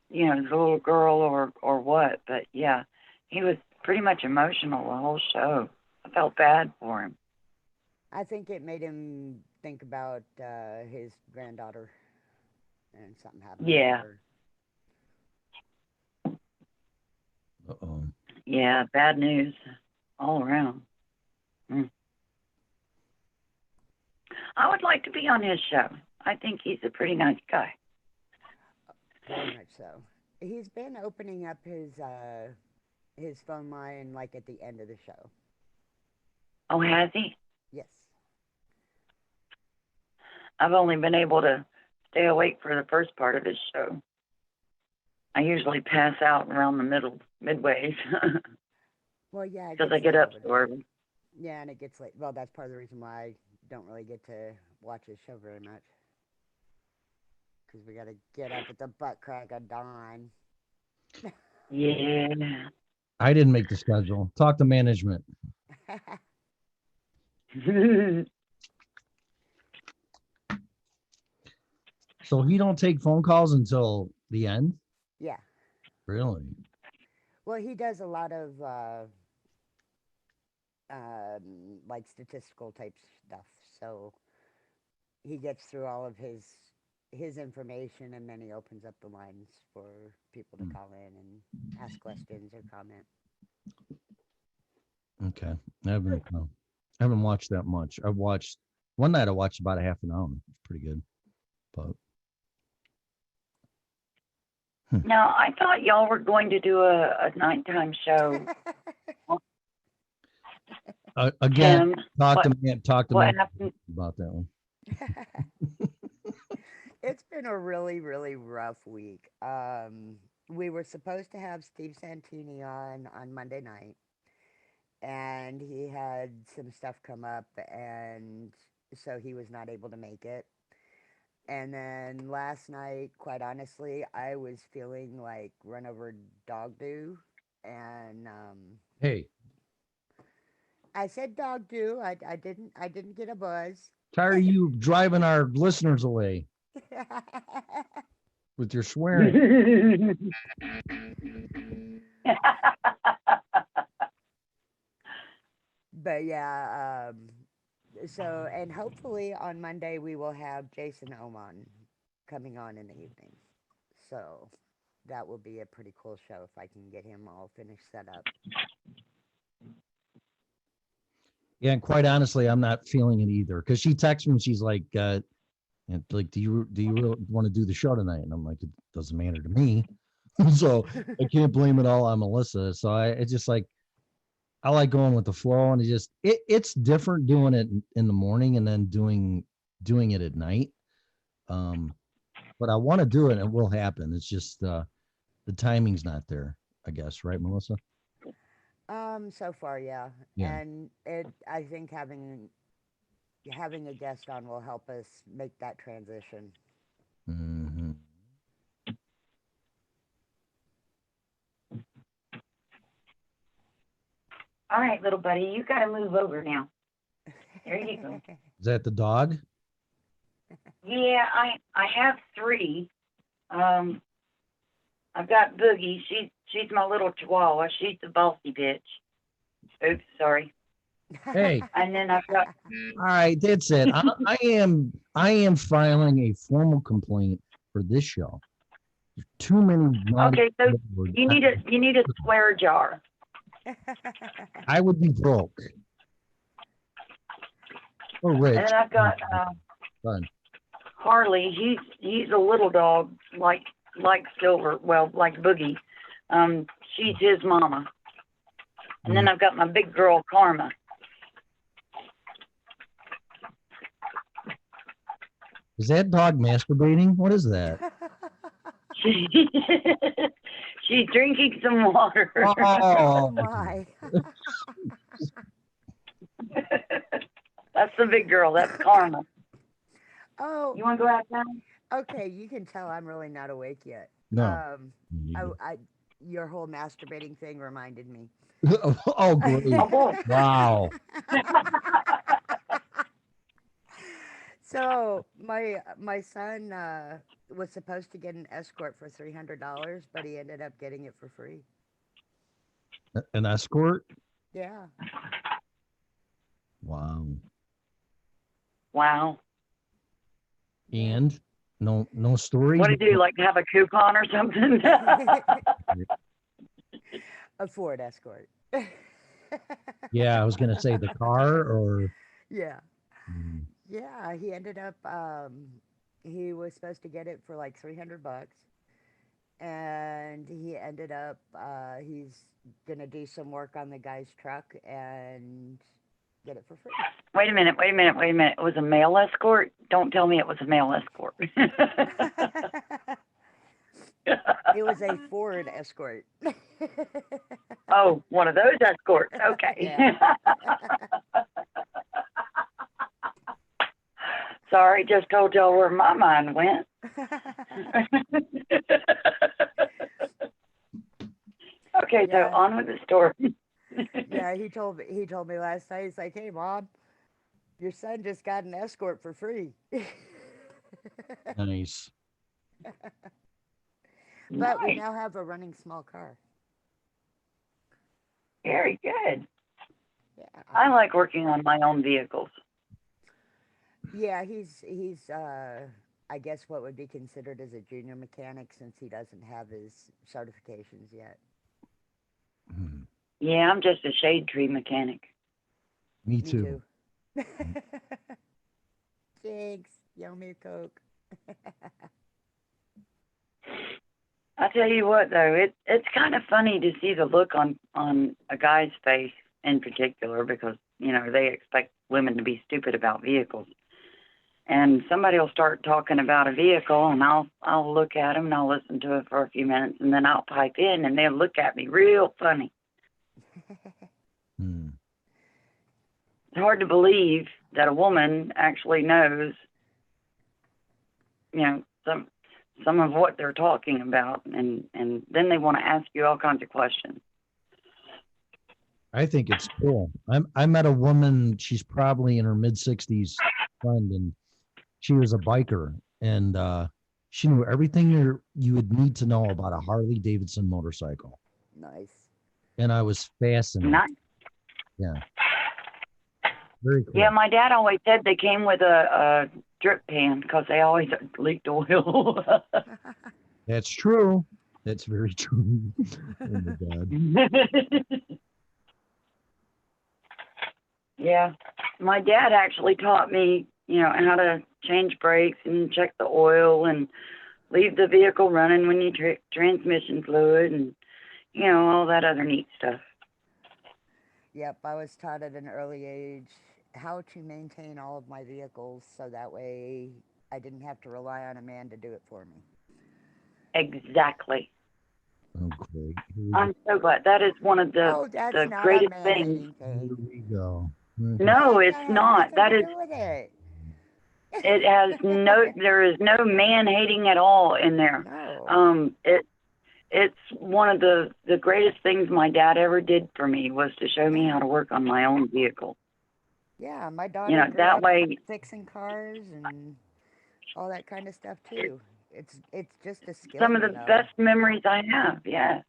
the little girl or what, but yeah, he was pretty much emotional the whole show. I felt bad for him. I think it made him think about his granddaughter and something happened. Yeah. To her. Uh-oh. Yeah, bad news all around. I would like to be on his show. I think he's a pretty nice guy. Very much so. He's been opening up his phone line like at the end of the show. Oh, has he? Yes. I've only been able to stay awake for the first part of his show. I usually pass out around the midways Well, yeah. because I get up so early. Yeah, and it gets late. Well, that's part of the reason why I don't really get to watch his show very much. Because we got to get up at the butt crack of dawn. Yeah. I didn't make the schedule. Talk to management. So he don't take phone calls until the end? Yeah. Really? Well, he does a lot of like statistical type stuff. So he gets through all of his information, and then he opens up the lines for people to call in and ask questions or comment. Okay. I haven't watched that much. I've watched one night. I watched about a half an hour. It's pretty good. But Now, I thought y'all were going to do a nighttime show. again, Tim, talk to what me happened? about that one. It's been a really, really rough week. We were supposed to have Steve Santini on Monday night, and he had some stuff come up, and so he was not able to make it. And then last night, quite honestly, I was feeling like run over dog do, and Hey, I said dog do. I didn't get a buzz. tired of you driving our listeners away with your swearing. But yeah, so, and hopefully on Monday we will have Jason Oman coming on in the evening. So that will be a pretty cool show if I can get him all finished set up. Yeah, and quite honestly, I'm not feeling it either. Because she texts me and she's like, do you really want to do the show tonight? And I'm like, it doesn't matter to me. So I can't blame it all on Melissa. So it's just like, I like going with the flow, and it's different doing it in the morning and then doing it at night. But I want to do it, and it will happen. It's just the timing's not there, I guess, right, Melissa? So far, yeah. Yeah. And I think having a guest on will help us make that transition. Hmm. All right, little buddy, you got to move over now. There you go. Is that the dog? Yeah, I have three. I've got Boogie. She's my little chihuahua. She's the bossy bitch. Oops, sorry. Hey, And then I've got all right, that's it. I am filing a formal complaint for this show. Too many. okay. So words. you need a swear jar. I would be broke or rich. And then I've got Fun. Harley. He's a little dog like Silver. Well, like Boogie. She's his mama. And then I've got my big girl Karma. Is that dog masturbating? What is that? She's drinking some water. Oh Oh, my. That's the big girl. That's Karma. Oh, You want to go outside? okay. You can tell I'm really not awake yet. no. Your whole masturbating thing reminded me. Oh, great. Oh boy. Wow. So my son was supposed to get an escort for $300, but he ended up getting it for free. An escort? Yeah. Wow. Wow. And no stories? What did you do? Like have a coupon or something? A Ford Escort. Yeah, I was gonna say the car or Yeah. Mm, Yeah, he ended up he was supposed to get it for like $300, and he ended up he's gonna do some work on the guy's truck and get it for free. Wait a minute. It was a male escort? Don't tell me it was a male escort. It was a Ford Escort. Oh, one of those escorts. Okay. Yeah. Sorry, just told y'all where my mind went. Okay, so Yeah. on with the story. Yeah, he told me last night. He's like, "Hey, Mom, your son just got an escort for free." nice. But we Nice. now have a running small car. Very good. Yeah. I like working on my own vehicles. Yeah, he's I guess what would be considered as a junior mechanic since he doesn't have his certifications yet. Hmm. Yeah, I'm just a shade tree mechanic. Me Me too. too. Thanks. Yell me a Coke. I tell you what, though, it's kind of funny to see the look on a guy's face in particular because, you know, they expect women to be stupid about vehicles. And somebody will start talking about a vehicle, and I'll look at them, and I'll listen to it for a few minutes, and then I'll pipe in, and they'll look at me real funny. Hmm. It's hard to believe that a woman actually knows, you know, some of what they're talking about, and then they want to ask you all kinds of questions. I think it's cool. I met a woman, she's probably in her mid-60s, friend, and she was a biker, and she knew everything you would need to know about a Harley Davidson motorcycle. Nice. And I was fascinated. Nice. Yeah. Very cool. Yeah, my dad always said they came with a drip pan because they always leaked oil. That's true. That's very true. Oh my God. Yeah, my dad actually taught me, you know, how to change brakes and check the oil and leave the vehicle running when you transmission fluid and, you know, all that other neat stuff. Yep, I was taught at an early age how to maintain all of my vehicles so that way I didn't have to rely on a man to do it for me. Exactly. Oh, great. I'm so glad. That is one of Oh, the that's not a greatest man things. hating Here thing. we go. No, That it's has not. nothing That to is, do with it. it has no, there is no man hating at all in there. No. It's one of the greatest things my dad ever did for me was to show me how to work on my own vehicle. Yeah, my daughter You know, grew that up way, fixing cars and all that kind of stuff too. It's just a skill some of to the know. best memories I have, yeah.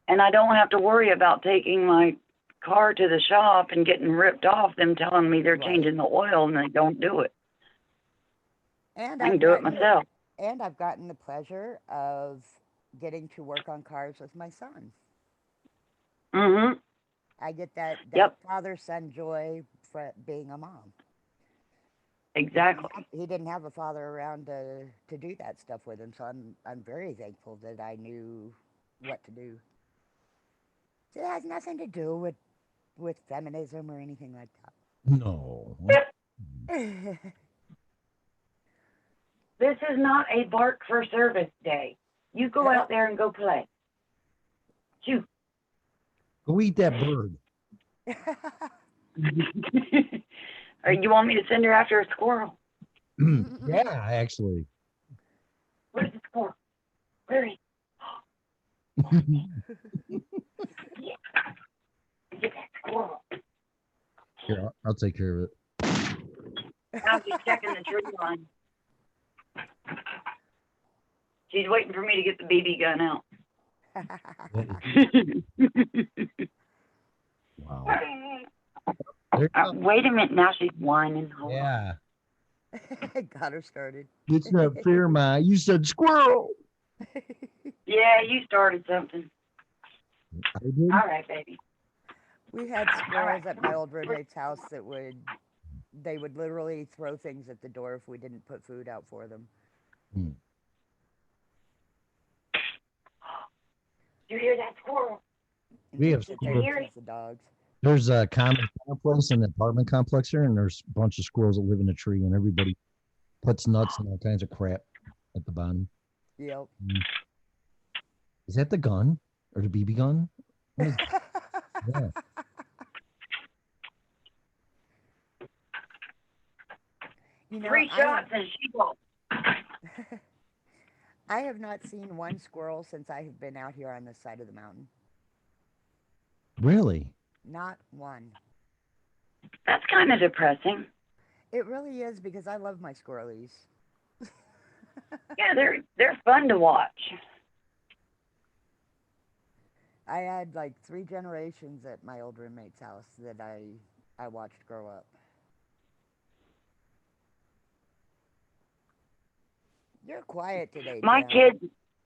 And I don't have to worry about taking my car to the shop and getting ripped off, them telling me they're Right. changing the oil and they don't do it. And I can I've do it gotten myself. and I've gotten the pleasure of getting to work on cars with my son. Mm-hmm. I get that Yep, father son joy for being a mom. exactly. He didn't have a father around to do that stuff with him, so I'm very thankful that I knew what to do. So it has nothing to do with feminism or anything like No. that. This is not a bark for service day. You go out there and go play. Shoot. Go eat that bird. Or you want me to send her after a squirrel? Yeah, actually. Where's the squirrel? Where is Get that squirrel. Here, I'll take care of it. Now she's checking the tree line. She's waiting for me to get the BB gun out. Wow. There you go. Wait a minute, now she's whining. Hold on. Yeah. Got her started. It's not fair, Ma. You said squirrel. Yeah, you started something. I did. All right, baby. We had squirrels at my old roommate's house that they would literally throw things at the door if we didn't put food out for them. You hear that squirrel? We have Sit there and squirrels. tease the dogs. There's a common complex in the apartment complex here, and there's a bunch of squirrels that live in a tree, and everybody puts nuts and all kinds of crap at the bottom. Yep. Is that the gun or the BB gun? What is that? You know, 3 shots and she goes. I have not seen one squirrel since I have been out here on this side of the mountain. Really? Not one. That's kind of depressing. It really is because I love my squirrelies. Yeah, they're fun to watch. I had like 3 generations at my old roommate's house that I watched grow up. You're quiet today, My Tim. kids,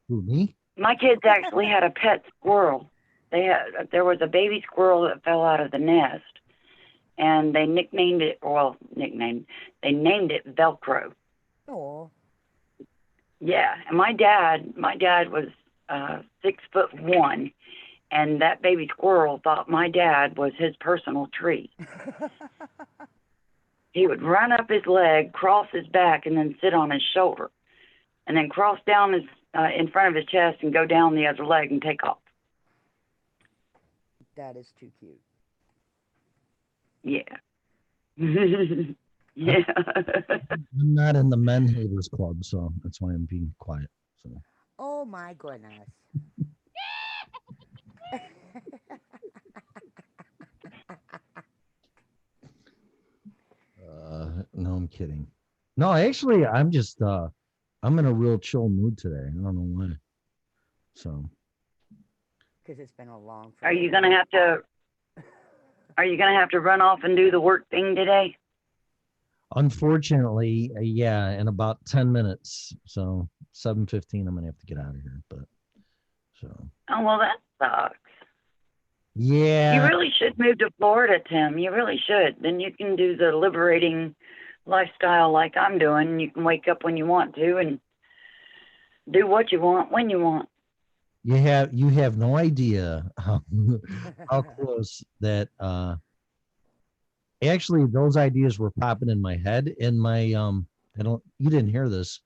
Who, me? my kids actually had a pet squirrel. There was a baby squirrel that fell out of the nest, and they named it Velcro. Oh, Yeah, and my dad was 6'1", and that baby squirrel thought my dad was his personal tree. He would run up his leg, cross his back, and then sit on his shoulder, and then cross down his in front of his chest and go down the other leg and take off. that is too cute. Yeah. Yeah. I'm not in the men haters club, so that's why I'm being quiet. So Oh my goodness. no, I'm kidding. No, actually, I'm just I'm in a real chill mood today. I don't know why. So Because it's been a long. Are you gonna have to run off and do the work thing today? unfortunately, yeah, in about 10 minutes. So 7:15, I'm gonna have to get out of here. But so Oh well, that sucks. yeah. You really should move to Florida, Tim. You really should. Then you can do the liberating lifestyle like I'm doing. You can wake up when you want to and do what you want when you want. You have no idea how close that actually those ideas were popping in my head. In my you didn't hear this.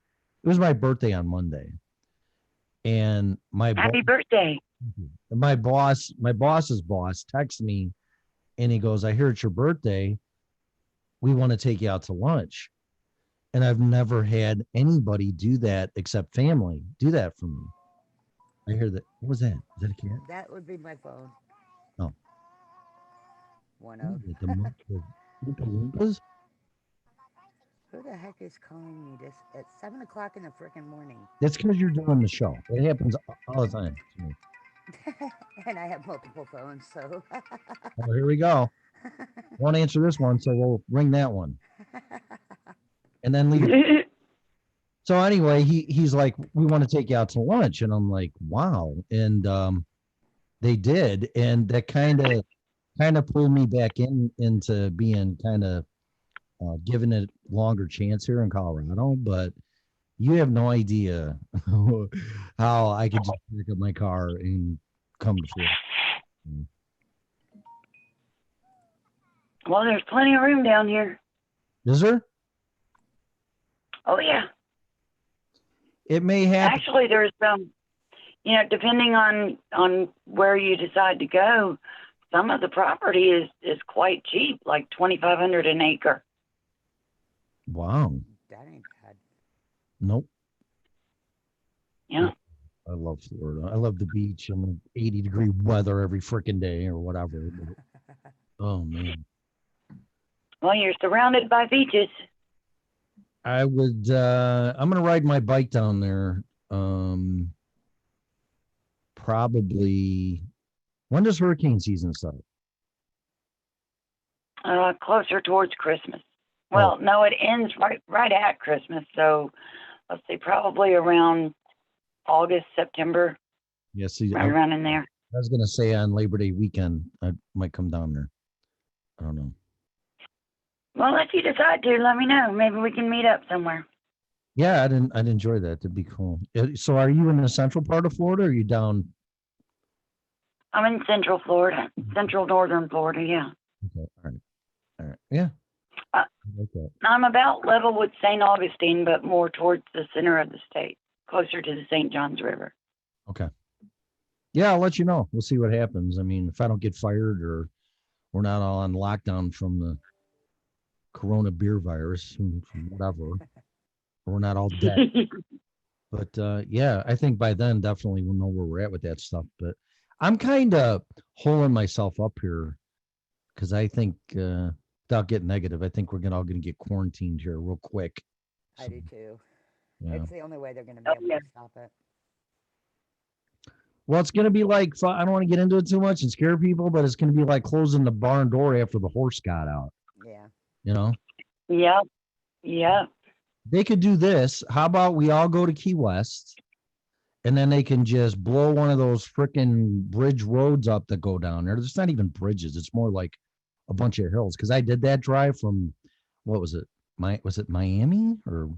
It was my birthday on Monday. And Happy birthday. my boss's boss texts me and he goes, I hear it's your birthday. We want to take you out to lunch. And I've never had anybody do that except family do that for me. I hear that. What was that? Is that a cat? That would be my phone. Oh. One What of. is it? The Oompa Loompas? Who the heck is calling me this at 7 o'clock in the freaking morning? That's because you're doing the show. It happens all the time to me. And I have multiple phones, so. Oh, here we go. Won't answer this one, so we'll ring that one. And then leave. So anyway, he's like, we want to take you out to lunch. And I'm like, wow. And they did. And that kind of pulled me back into being kind of giving it longer chance here in Colorado. But you have no idea how I could just pick up my car and come to Florida. Well, there's plenty of room down here. Is there? Oh, yeah. It may happen. Actually, there's depending on where you decide to go, some of the property is quite cheap, like $2,500 an acre. Wow. That ain't bad. Nope. Yeah. I love Florida. I love the beach and 80-degree weather every freaking day or whatever. But, oh man. Well, you're surrounded by beaches. I would I'm gonna ride my bike down there. Probably when does hurricane season start? Closer towards Christmas. Well, no, it ends right at Christmas. So let's say probably around August, September. Yeah, see, Right around in there. I was gonna say on Labor Day weekend I might come down there. I don't know. Well, if you decide to, let me know. Maybe we can meet up somewhere. Yeah, I'd enjoy that. That'd be cool. So are you in the central part of Florida or are you down? I'm in Central Florida, Central Northern Florida, yeah. Okay, all right. Yeah. I like that. I'm about level with St. Augustine, but more towards the center of the state, closer to the St. Johns River. Okay. Yeah, I'll let you know. We'll see what happens. I mean, if I don't get fired or we're not all on lockdown from the Corona beer virus, whatever, or we're not all dead. But yeah, I think by then definitely we'll know where we're at with that stuff. But I'm kind of holding myself up here because I think, without getting negative, I think we're all going to get quarantined here real quick. I do too. Yeah. It's the only way they're going to be able to stop it. Well, it's going to be like, I don't want to get into it too much and scare people, but it's going to be like closing the barn door after the horse got out. Yeah. You know? Yep. Yeah. They could do this. How about we all go to Key West and then they can just blow one of those freaking bridge roads up that go down there. There's not even bridges. It's more like a bunch of hills. Cause I did that drive from, what was it? Was it Miami or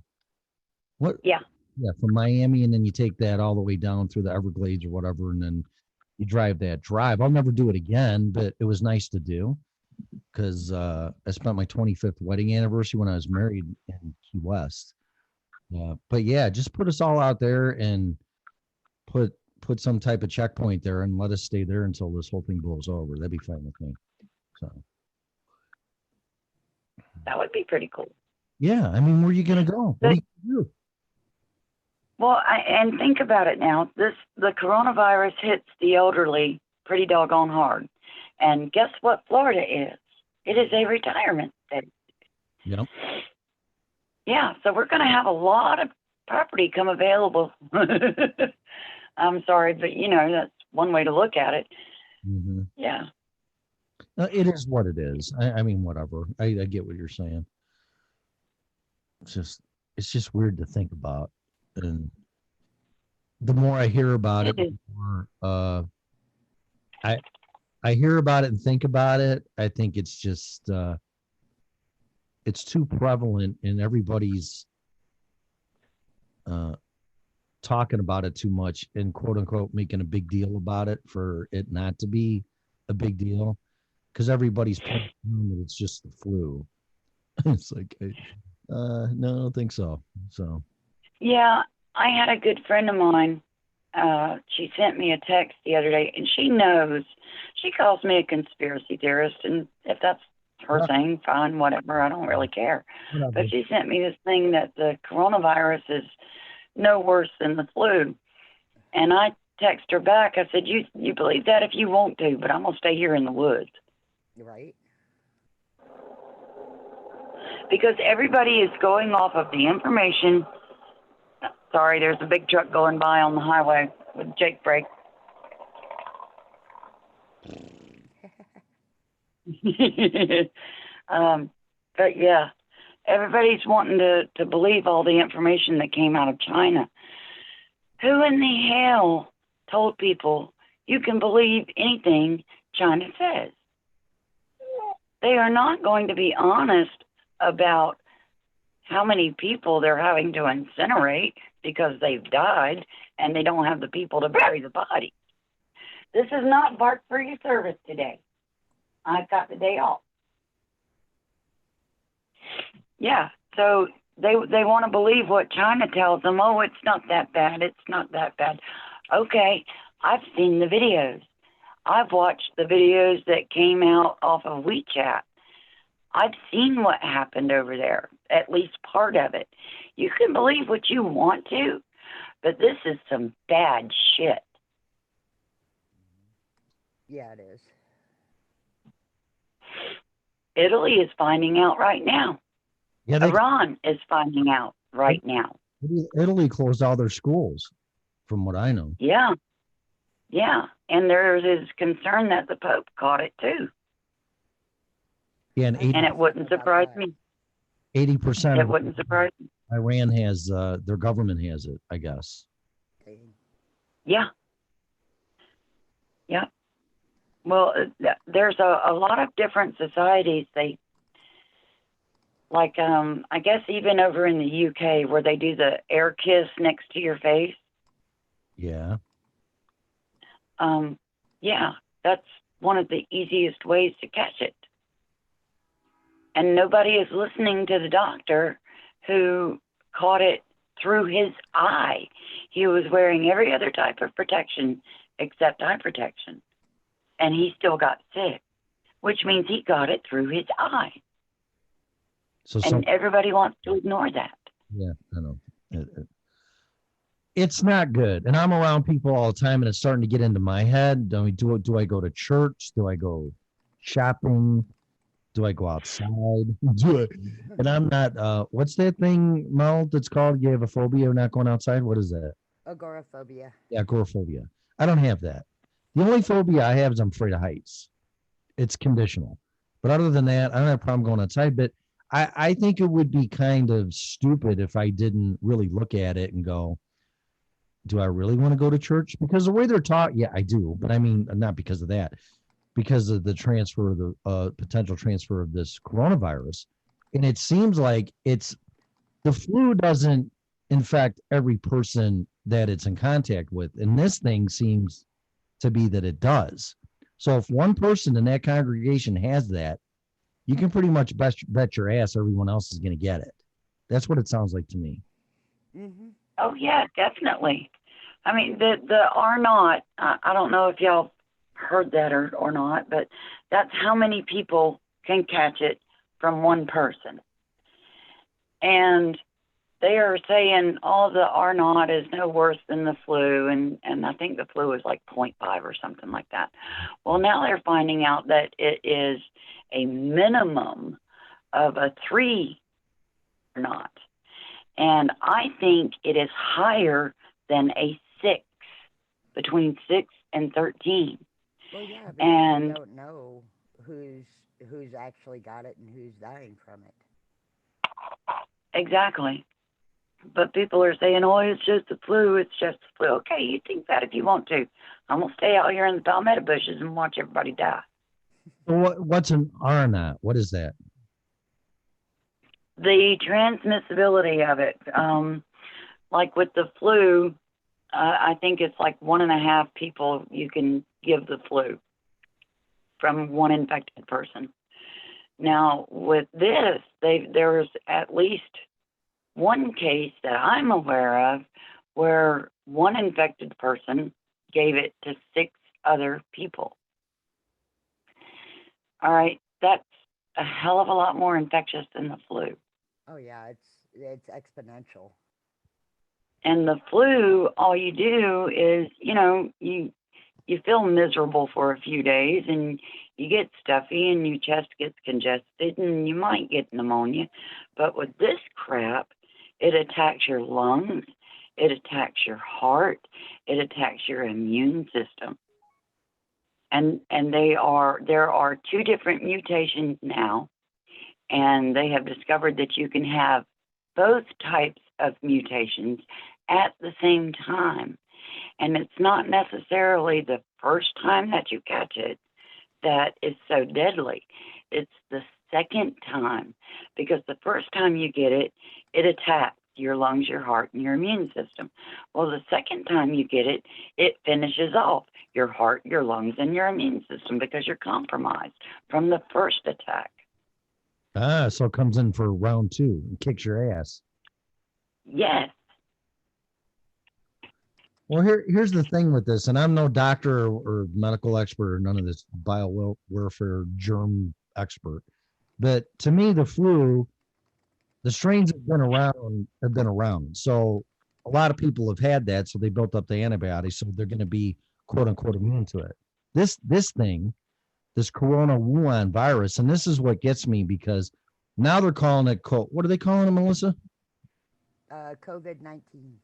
what? Yeah. Yeah. From Miami. And then you take that all the way down through the Everglades or whatever. And then you drive that drive. I'll never do it again, but it was nice to do. Because I spent my 25th wedding anniversary when I was married in Key West. But yeah, just put us all out there and put some type of checkpoint there and let us stay there until this whole thing blows over. That'd be fine with me. So that would be pretty cool. Yeah, I mean, where are you gonna go? What do you do? Well, and think about it now. The coronavirus hits the elderly pretty doggone hard. And guess what Florida is? It is a retirement state. Yep. Yeah, so we're going to have a lot of property come available. I'm sorry, but, that's one way to look at it. Mm-hmm. Yeah. It is what it is. I mean, whatever. I get what you're saying. It's just weird to think about. And the more I hear about it, the more I hear about it and think about it. I think it's just, it's too prevalent and everybody's talking about it too much and quote unquote making a big deal about it for it not to be a big deal because everybody's that it's just the flu. It's like, no, I don't think so. So. Yeah, I had a good friend of mine she sent me a text the other day, and she knows. She calls me a conspiracy theorist, and if that's her Yeah. thing, fine, whatever. I don't really care. Whatever. But she sent me this thing that the coronavirus is no worse than the flu. And I text her back. I said, you believe that if you want to, but I'm going to stay here in the woods. Right. Because everybody is going off of the information. Sorry, there's a big truck going by on the highway with Jake brake. But yeah, everybody's wanting to believe all the information that came out of China. Who in the hell told people you can believe anything China says? They are not going to be honest about how many people they're having to incinerate because they've died and they don't have the people to bury the body. This is not Bark for your service today. I've got the day off. Yeah, so they want to believe what China tells them. Oh, it's not that bad. It's not that bad. Okay, I've seen the videos. I've watched the videos that came out off of WeChat. I've seen what happened over there, at least part of it. You can believe what you want to, but this is some bad shit. Yeah, it is. Italy is finding out right now. Yeah, Iran is finding out right now. Italy closed all their schools, from what I know. Yeah. Yeah. And there is concern that the Pope caught it too. Yeah, and And it wouldn't surprise me. 80% It of wouldn't surprise me. Iran has their government has it, I guess. Yeah. Yeah. Well, there's a lot of different societies. They, like, I guess even over in the UK where they do the air kiss next to your face. Yeah. Yeah, that's one of the easiest ways to catch it. And nobody is listening to the doctor who caught it through his eye. He was wearing every other type of protection except eye protection. And he still got sick, which means he got it through his eye. So And everybody wants to ignore that. yeah, I know. It's not good. And I'm around people all the time, and it's starting to get into my head. Do I go to church? Do I go shopping? Do I go outside? And I'm not, what's that thing, Mel, that's called? You have a phobia of not going outside? What is that? Agoraphobia. Yeah, agoraphobia. I don't have that. The only phobia I have is I'm afraid of heights. It's conditional. But other than that, I don't have a problem going outside. But I think it would be kind of stupid if I didn't really look at it and go, do I really want to go to church? Because the way they're taught, yeah, I do. But I mean, not because of that. Because of the transfer of the potential transfer of this coronavirus. And it seems like the flu doesn't infect every person that it's in contact with. And this thing seems to be that it does. So if one person in that congregation has that, you can pretty much bet your ass everyone else is going to get it. That's what it sounds like to me. Mm-hmm. Oh, yeah, definitely. I mean, the R naught, I don't know if y'all heard that or not, but that's how many people can catch it from one person. And they are saying all the R naught is no worse than the flu, and I think the flu is like 0.5 or something like that. Well, now they're finding out that it is a minimum of a 3 R naught. And I think it is higher than a 6, between 6 and 13. Well, yeah, because And we don't know who's actually got it and who's dying from it. exactly. But people are saying, oh, it's just the flu, it's just the flu. Okay, you think that if you want to. I'm going to stay out here in the palmetto bushes and watch everybody die. So what's an R naught? What is that? The transmissibility of it, like with the flu, I think it's like 1.5 people you can give the flu from one infected person. Now, with this, there's at least one case that I'm aware of where one infected person gave it to 6 other people. All right, that's a hell of a lot more infectious than the flu. Oh yeah, it's exponential. And the flu, all you do is, you feel miserable for a few days and you get stuffy and your chest gets congested and you might get pneumonia. But with this crap, it attacks your lungs, it attacks your heart, it attacks your immune system. And there are 2 different mutations now, and they have discovered that you can have both types of mutations at the same time. And it's not necessarily the first time that you catch it that is so deadly. It's the second time, because the first time you get it, it attacks your lungs, your heart, and your immune system. Well, the second time you get it, it finishes off your heart, your lungs, and your immune system because you're compromised from the first attack. So it comes in for round 2 and kicks your ass. Yes. Well, here's the thing with this, and I'm no doctor or medical expert or none of this biowarfare germ expert, but to me, the flu, the strains have been around. So a lot of people have had that, so they built up the antibodies, so they're going to be quote unquote immune to it. This thing, this Corona Wuhan virus, and this is what gets me, because now they're calling it what are they calling it, Melissa? COVID-19.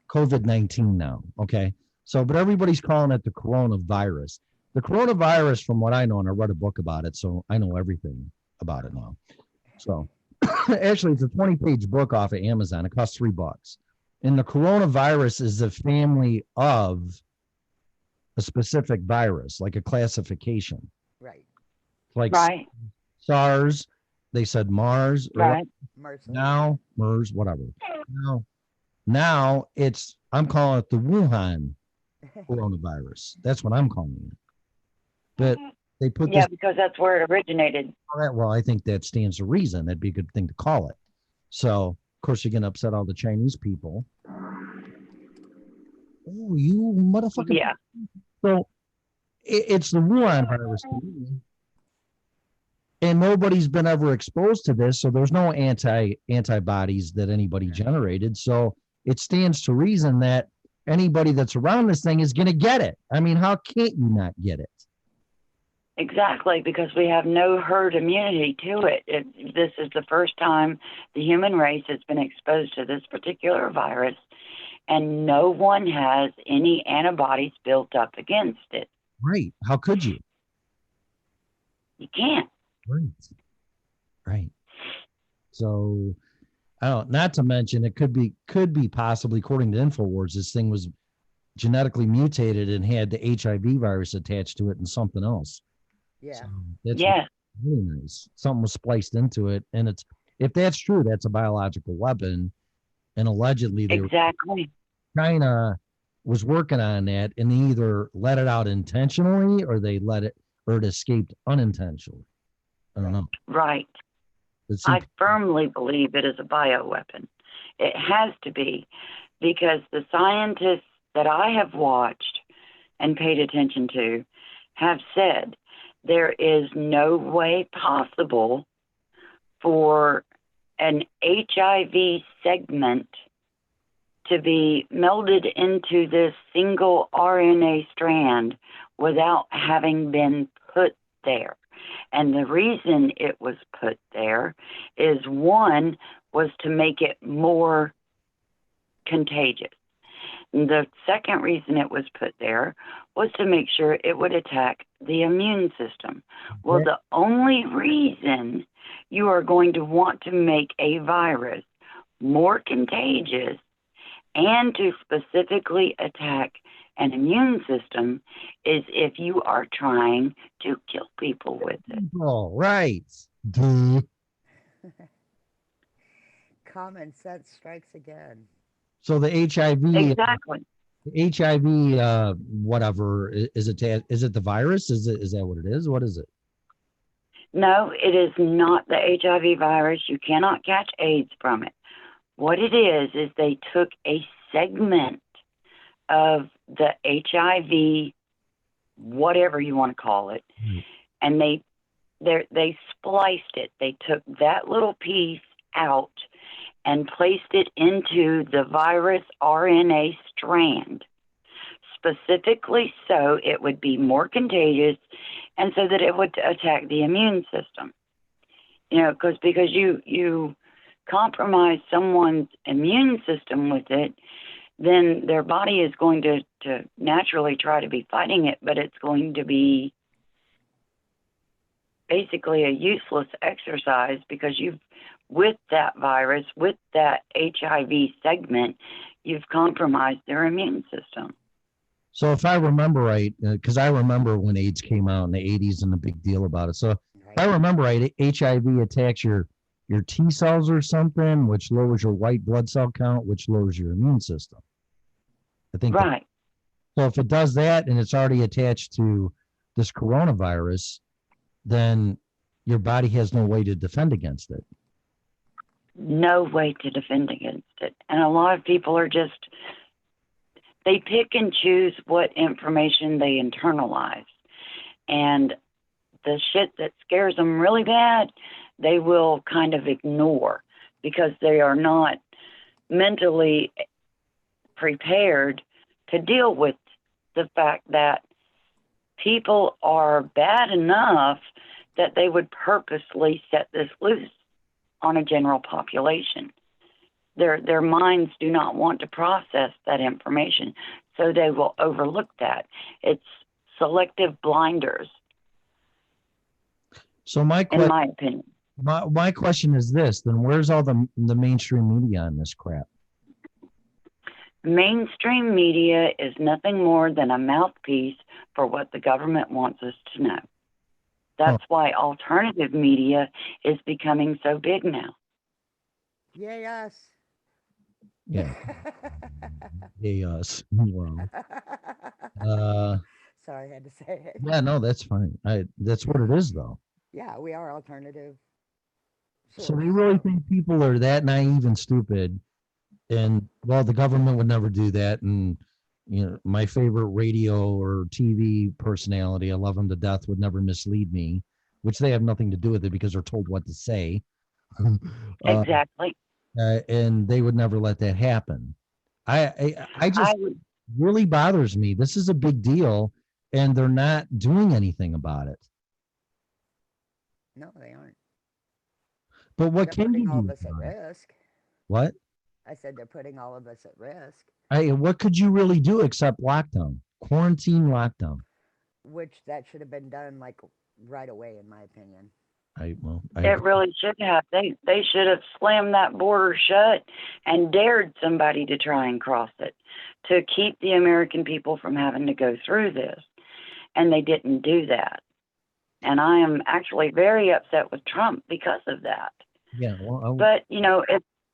COVID-19 now. Okay. So, but everybody's calling it the coronavirus. The coronavirus, from what I know, and I read a book about it, so I know everything about it now. So actually, it's a 20-page book off of Amazon. It costs $3. And the coronavirus is the family of a specific virus, like a classification. Right. Like Right. SARS, they said Mars. Right. MERS. Now, MERS, whatever. Now I'm calling it the Wuhan coronavirus. That's what I'm calling it. But they put Yeah, this. because that's where it originated. Well, I think that stands to reason. That'd be a good thing to call it. So, of course, you're going to upset all the Chinese people. Oh, you motherfucker. Yeah. So, it's the Wuhan virus. And nobody's been ever exposed to this, so there's no antibodies that anybody generated. So it stands to reason that anybody that's around this thing is going to get it. I mean, how can't you not get it? Exactly, because we have no herd immunity to it. This is the first time the human race has been exposed to this particular virus, and no one has any antibodies built up against it. Right. How could you? You can't. Right. So, I don't. Not to mention, it could be possibly, according to Infowars, this thing was genetically mutated and had the HIV virus attached to it and something else. Yeah. So that's Yeah. really nice. Something was spliced into it, and if that's true, that's a biological weapon, and allegedly Exactly. China was working on that, and they either let it out intentionally or it escaped unintentionally. I don't know. Right. I firmly believe it is a bioweapon. It has to be, because the scientists that I have watched and paid attention to have said there is no way possible for an HIV segment to be melded into this single RNA strand without having been put there. And the reason it was put there is, one, was to make it more contagious. And the second reason it was put there was to make sure it would attack the immune system. Well, the only reason you are going to want to make a virus more contagious and to specifically attack an immune system is if you are trying to kill people with it. Oh, right. Duh. Common sense strikes again. So the HIV, Exactly. whatever is it the virus? Is that what it is? What is it? No, it is not the HIV virus. You cannot catch AIDS from it. What it is they took a segment of the HIV, whatever you want to call it, and they spliced it. They took that little piece out and placed it into the virus RNA strand, specifically so it would be more contagious and so that it would attack the immune system. You know, because you compromise someone's immune system with it, then their body is going to naturally try to be fighting it, but it's going to be basically a useless exercise because with that virus, with that HIV segment, you've compromised their immune system. So if I remember right, because I remember when AIDS came out in the 80s and the big deal about it. So if I remember right, HIV attacks your T cells or something, which lowers your white blood cell count, which lowers your immune system. I think. Right. So if it does that and it's already attached to this coronavirus, then your body has no way to defend against it. No way to defend against it. And a lot of people are just, they pick and choose what information they internalize. And the shit that scares them really bad, they will kind of ignore because they are not mentally prepared to deal with the fact that people are bad enough that they would purposely set this loose on a general population. Their minds do not want to process that information, so they will overlook that. It's selective blinders, So my in my opinion. my question is this: then where's all the mainstream media on this crap? Mainstream media is nothing more than a mouthpiece for what the government wants us to know. That's why alternative media is becoming so big now. Yay us. Yeah. Yes. Well, Sorry, I had to say it. yeah, no, that's fine. That's what it is, though. Yeah, we are alternative. So they really think people are that naive and stupid, and well, the government would never do that. And you know, my favorite radio or TV personality, I love them to death, would never mislead me, which they have nothing to do with it because they're told what to say. Exactly. And they would never let that happen. I just really bothers me. This is a big deal, and they're not doing anything about it. No, they aren't. But what They're can putting you all do of us at about it? risk. What? I said they're putting all of us at risk, What could you really do except lockdown, quarantine lockdown? which that should have been done like right away, in my opinion. It really should have. They should have slammed that border shut and dared somebody to try and cross it to keep the American people from having to go through this. And they didn't do that. And I am actually very upset with Trump because of that. Yeah. Well, But, you know,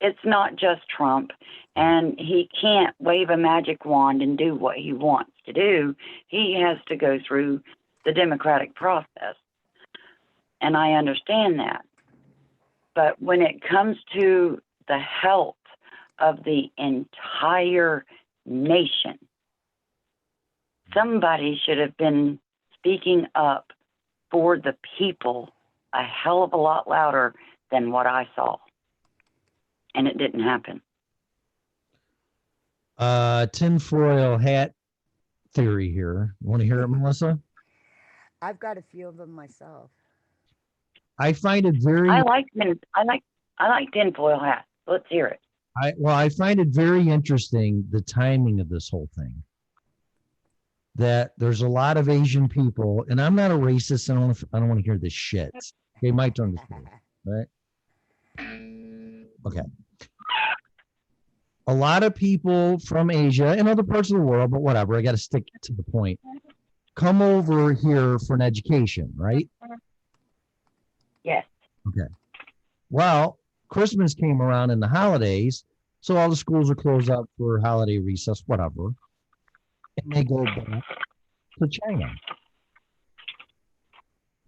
it's not just Trump, and he can't wave a magic wand and do what he wants to do. He has to go through the democratic process. And I understand that. But when it comes to the health of the entire nation, somebody should have been speaking up for the people a hell of a lot louder than what I saw. And it didn't happen. tinfoil hat theory here. You want to hear it, Melissa? I've got a few of them myself. I find it very. I like tinfoil hats. Let's hear it. I find it very interesting the timing of this whole thing. That there's a lot of Asian people, and I'm not a racist. I don't want to hear this shit. Okay, my turn to speak, right? Okay. A lot of people from Asia and other parts of the world, but whatever, I got to stick to the point, come over here for an education, right? Yes. Okay. Well, Christmas came around in the holidays, so all the schools are closed up for holiday recess, whatever. And they go back to China.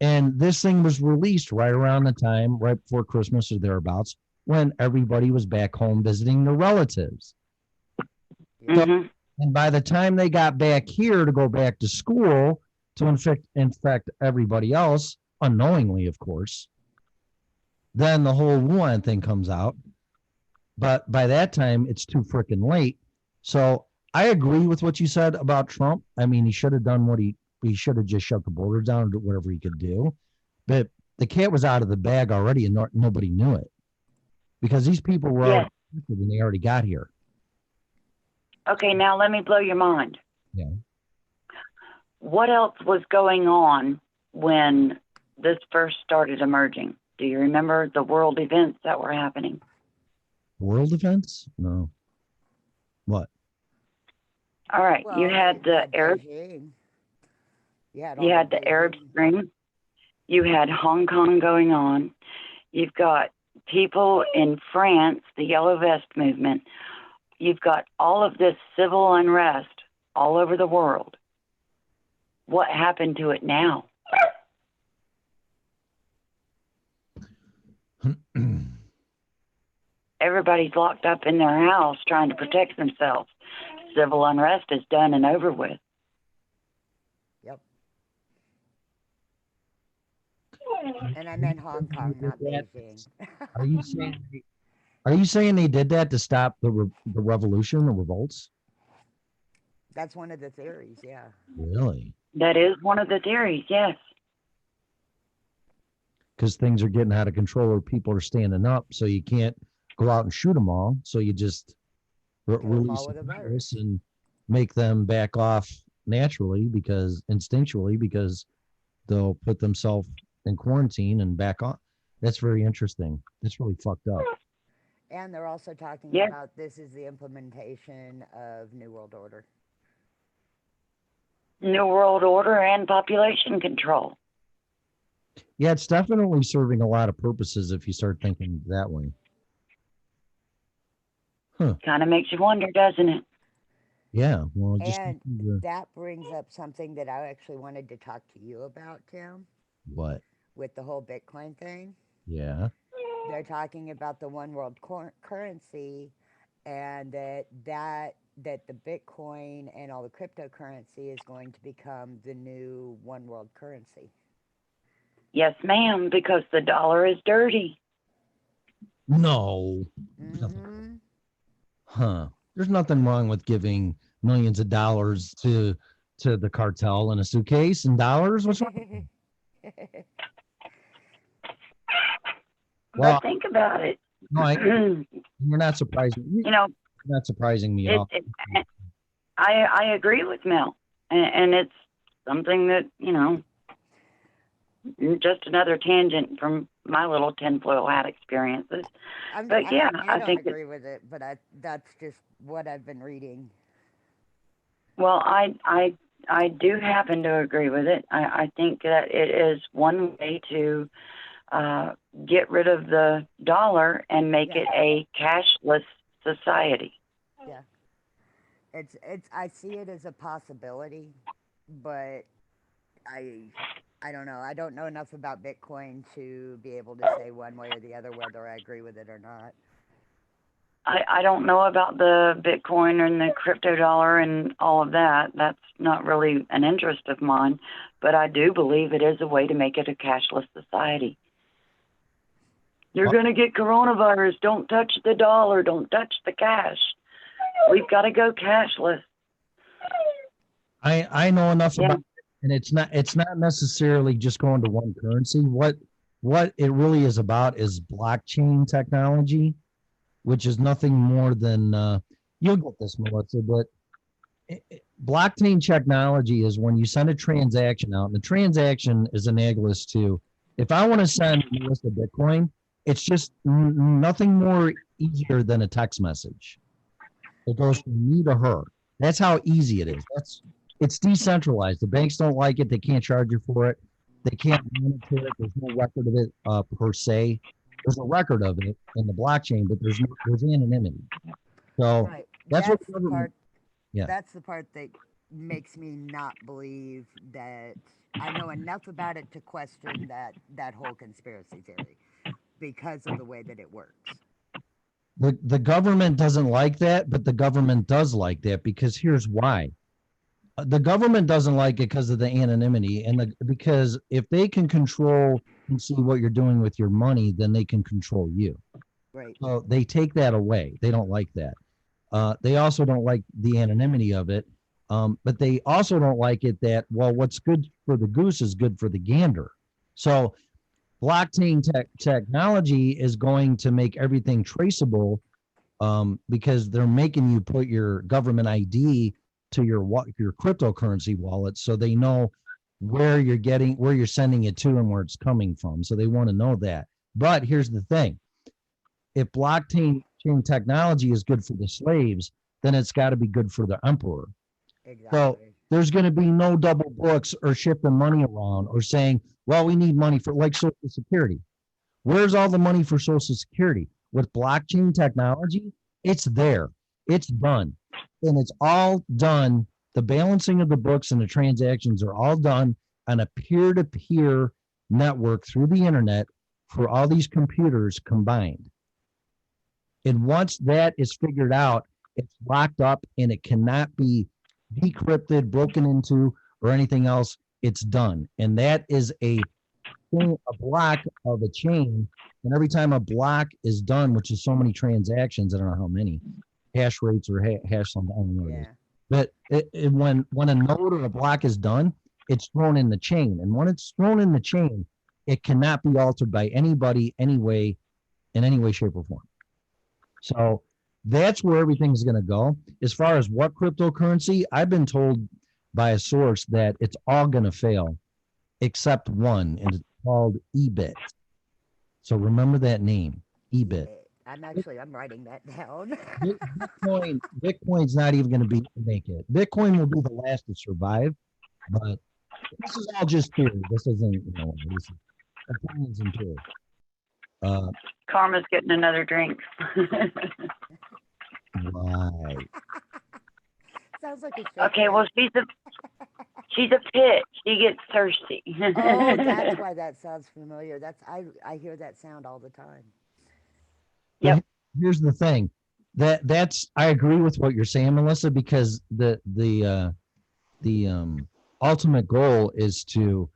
And this thing was released right around the time, right before Christmas or thereabouts, when everybody was back home visiting their relatives. Mm-hmm. And by the time they got back here to go back to school to infect everybody else, unknowingly, of course, then the whole Wuhan thing comes out. But by that time, it's too freaking late. So I agree with what you said about Trump. I mean, he should have done what he should have just shut the borders down and do whatever he could do. But the cat was out of the bag already, and nobody knew it because these people were already infected and they already got here. Okay, now let me blow your mind. Yeah. What else was going on when this first started emerging? Do you remember the world events that were happening? World events? No. What? All right, Well, you had the Arab, Beijing. You had, you had the Arab Spring. You had Hong Kong going on. You've got people in France, the Yellow Vest movement. You've got all of this civil unrest all over the world. What happened to it now? Everybody's locked up in their house trying to protect themselves. Civil unrest is done and over with. Yep. And I meant Hong Kong, not Beijing. Are you saying? Are you saying they did that to stop the revolution, the revolts? That's one of the theories, yeah. Really? That is one of the theories, yes. Because things are getting out of control, or people are standing up, so you can't go out and shoot them all. So you just release with the a virus and make them back off naturally, because instinctually, because they'll put themselves in quarantine and back on. That's very interesting. That's really fucked up. And they're also talking about this is the implementation of New World Order. New World Order and population control. Yeah, it's definitely serving a lot of purposes if you start thinking that way. Kind of makes you wonder, doesn't it? Yeah, well, just And that brings up something that I actually wanted to talk to you about, Tim, what? with the whole Bitcoin thing. Yeah. They're talking about the one world currency, and that the Bitcoin and all the cryptocurrency is going to become the new one world currency. Yes, ma'am, because the dollar is dirty. No. Mm-hmm. Huh. There's nothing wrong with giving millions of dollars to the cartel in a suitcase and dollars. What's wrong? Well, But think about it. No, you're not surprising. You know, You're not surprising me at all. I agree with Mel, and it's something that, you know, just another tangent from my little tinfoil hat experiences. But yeah, I I think don't agree with it, but that's just what I've been reading. Well, I do happen to agree with it. I think that it is one way to get rid of the dollar and make it a cashless society. Yeah, it's I see it as a possibility, but I don't know. I don't know enough about Bitcoin to be able to say one way or the other whether I agree with it or not. I don't know about the Bitcoin and the crypto dollar and all of that. That's not really an interest of mine, but I do believe it is a way to make it a cashless society. You're going to get coronavirus. Don't touch the dollar. Don't touch the cash. We've got to go cashless. I know enough about it, and it's not necessarily just going to one currency. What it really is about is blockchain technology, which is nothing more than you'll get this, Melissa, but blockchain technology is when you send a transaction out, and the transaction is analogous to if I want to send Melissa Bitcoin, it's just nothing more easier than a text message. It goes from me to her. That's how easy it is. It's decentralized. The banks don't like it. They can't charge you for it. They can't monitor it. There's no record of it per se. There's a record of it in the blockchain, but there's anonymity. So that's what the part. Yeah, that's the part that makes me not believe that I know enough about it to question that whole conspiracy theory because of the way that it works. The government doesn't like that, but the government does like that because here's why. The government doesn't like it because of the anonymity because if they can control and see what you're doing with your money, then they can control you. Right. So they take that away. They don't like that. They also don't like the anonymity of it. But they also don't like it that, well, what's good for the goose is good for the gander. So blockchain technology is going to make everything traceable because they're making you put your government ID to your cryptocurrency wallet, so they know where you're sending it to and where it's coming from. So they want to know that. But here's the thing: if blockchain technology is good for the slaves, then it's got to be good for the emperor. Exactly. So there's going to be no double books or shifting money around or saying, well, we need money for like Social Security. Where's all the money for Social Security? With blockchain technology, it's there. It's done. And it's all done. The balancing of the books and the transactions are all done on a peer-to-peer network through the internet for all these computers combined. And once that is figured out, it's locked up and it cannot be decrypted, broken into, or anything else. It's done. And that is a block of a chain. And every time a block is done, which is so many transactions, I don't know how many, hash rates or hash something, I don't know what it is. But when a node or a block is done, it's thrown in the chain. And when it's thrown in the chain, it cannot be altered by anybody, anyway, in any way, shape, or form. So that's where everything's going to go. As far as what cryptocurrency, I've been told by a source that it's all going to fail except one, and it's called EBIT. So remember that name, EBIT. I'm writing that down. Bitcoin's not even going to make it. Bitcoin will be the last to survive, but this is all just theory. This isn't, this is opinions and theory. Karma's getting another drink. Right. Sounds like a show. Okay, well, she's a pit. She gets thirsty. Oh, that's why that sounds familiar. I hear that sound all the time. Yep. Here's the thing. That's I agree with what you're saying, Melissa, because the ultimate goal is to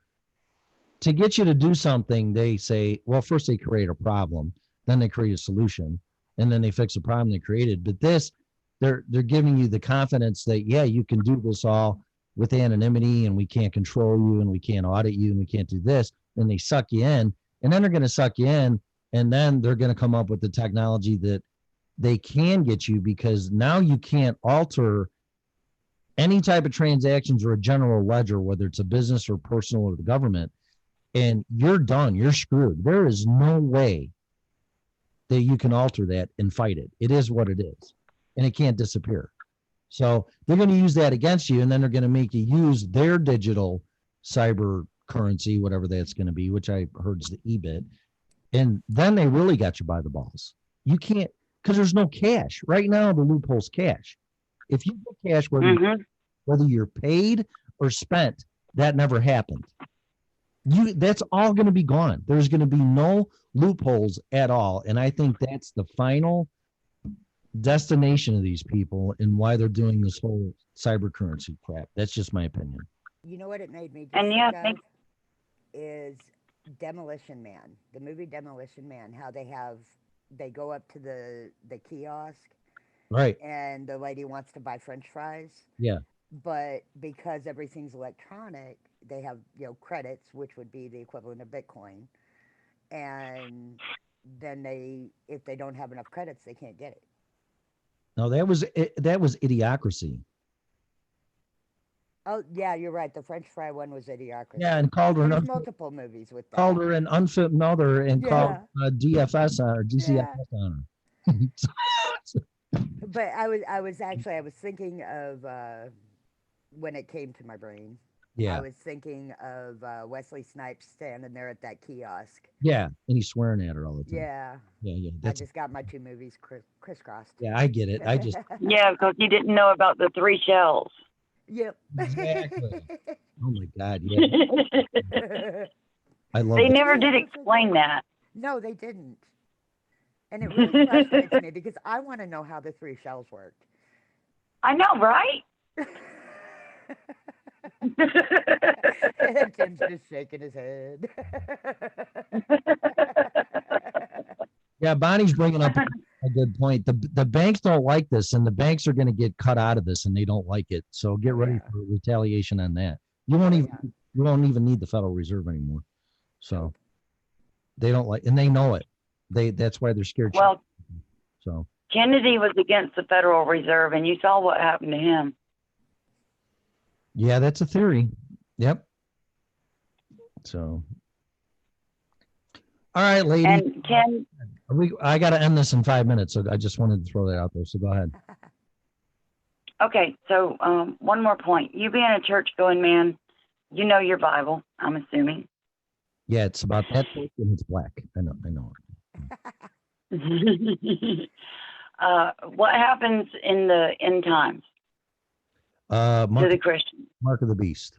get you to do something. They say, well, first they create a problem, then they create a solution, and then they fix the problem they created. But they're giving you the confidence that, yeah, you can do this all with anonymity, and we can't control you, and we can't audit you, and we can't do this. And they suck you in, and then they're going to suck you in, and then they're going to come up with the technology that they can get you, because now you can't alter any type of transactions or a general ledger, whether it's a business or personal or the government, and you're done. You're screwed. There is no way that you can alter that and fight it. It is what it is, and it can't disappear. So they're going to use that against you, and then they're going to make you use their digital cyber currency, whatever that's going to be, which I heard is the EBIT. And then they really got you by the balls. You can't, because there's no cash. Right now, the loophole's cash. If you get cash, whether you're paid or spent, that never happened. That's all going to be gone. There's going to be no loopholes at all. And I think that's the final destination of these people and why they're doing this whole cyber currency crap. That's just my opinion. You know what it made me And yeah, think is Demolition Man, the movie Demolition Man, how they go up to the kiosk, right, and the lady wants to buy French fries. Yeah. But because everything's electronic, they have, credits, which would be the equivalent of Bitcoin. And then if they don't have enough credits, they can't get it. No, that was Idiocracy. Oh, yeah, you're right. The French fry one was Idiocracy. Yeah, and Calder There's and multiple movies with that. Calder and Unfit Mother and called DFS or DCFS on her. But I was thinking of when it came to my brain. Yeah. I was thinking of Wesley Snipes standing there at that kiosk. Yeah, and he's swearing at her all the time. Yeah. Yeah. I just got my two movies crisscrossed. Yeah, I get it. I just. Yeah, because you didn't know about the 3 shells. Yep. Exactly. Oh my God! Yeah. I love. They it. never did explain that. No, they didn't. And it really frustrates me because I want to know how the 3 shells worked. I know, right? And Tim's just shaking his head. Yeah, Bonnie's bringing up a good point. The banks don't like this, and the banks are going to get cut out of this, and they don't like it. So get ready for retaliation on that. You won't even need the Federal Reserve anymore. So they don't like, and they know it. That's why they're scared. Well, so Kennedy was against the Federal Reserve, and you saw what happened to him. yeah, that's a theory. Yep. So, all right, lady. And Ken, I got to end this in 5 minutes, so I just wanted to throw that out there. So go ahead. okay, so one more point. You being a church-going man, you know your Bible, I'm assuming. Yeah, it's about that book and it's black. I know. What happens in the end times to the Christians? Mark of the Beast.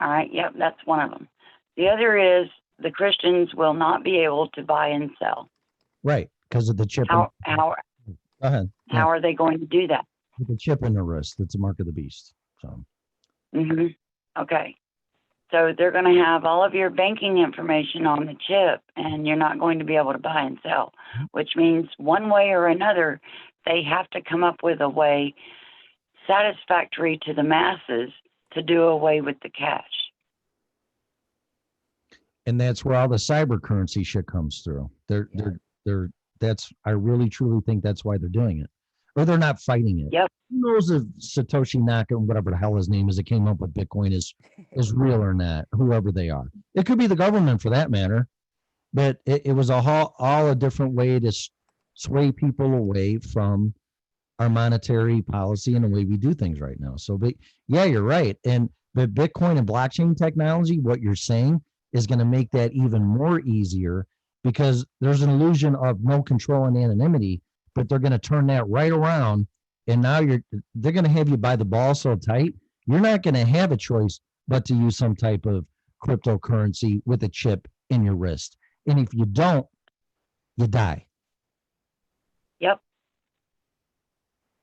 All right, yep, that's one of them. The other is the Christians will not be able to buy and sell. Right, because of the chip. How Go ahead. how are they going to do that? With the chip in the wrist, it's a mark of the beast. So. Okay. So they're going to have all of your banking information on the chip, and you're not going to be able to buy and sell, which means one way or another, they have to come up with a way satisfactory to the masses to do away with the cash. And that's where all the cyber currency shit comes through. I really truly think that's why they're doing it, or they're not fighting it. Yep. Who knows if Satoshi Naka, whatever the hell his name is, that came up with Bitcoin is real or not, whoever they are. It could be the government for that matter, but it was all a different way to sway people away from our monetary policy and the way we do things right now. So, but yeah, you're right. But Bitcoin and blockchain technology, what you're saying is going to make that even more easier, because there's an illusion of no control and anonymity, but they're going to turn that right around. And now they're going to have you by the ball so tight, you're not going to have a choice but to use some type of cryptocurrency with a chip in your wrist. And if you don't, you die. Yep.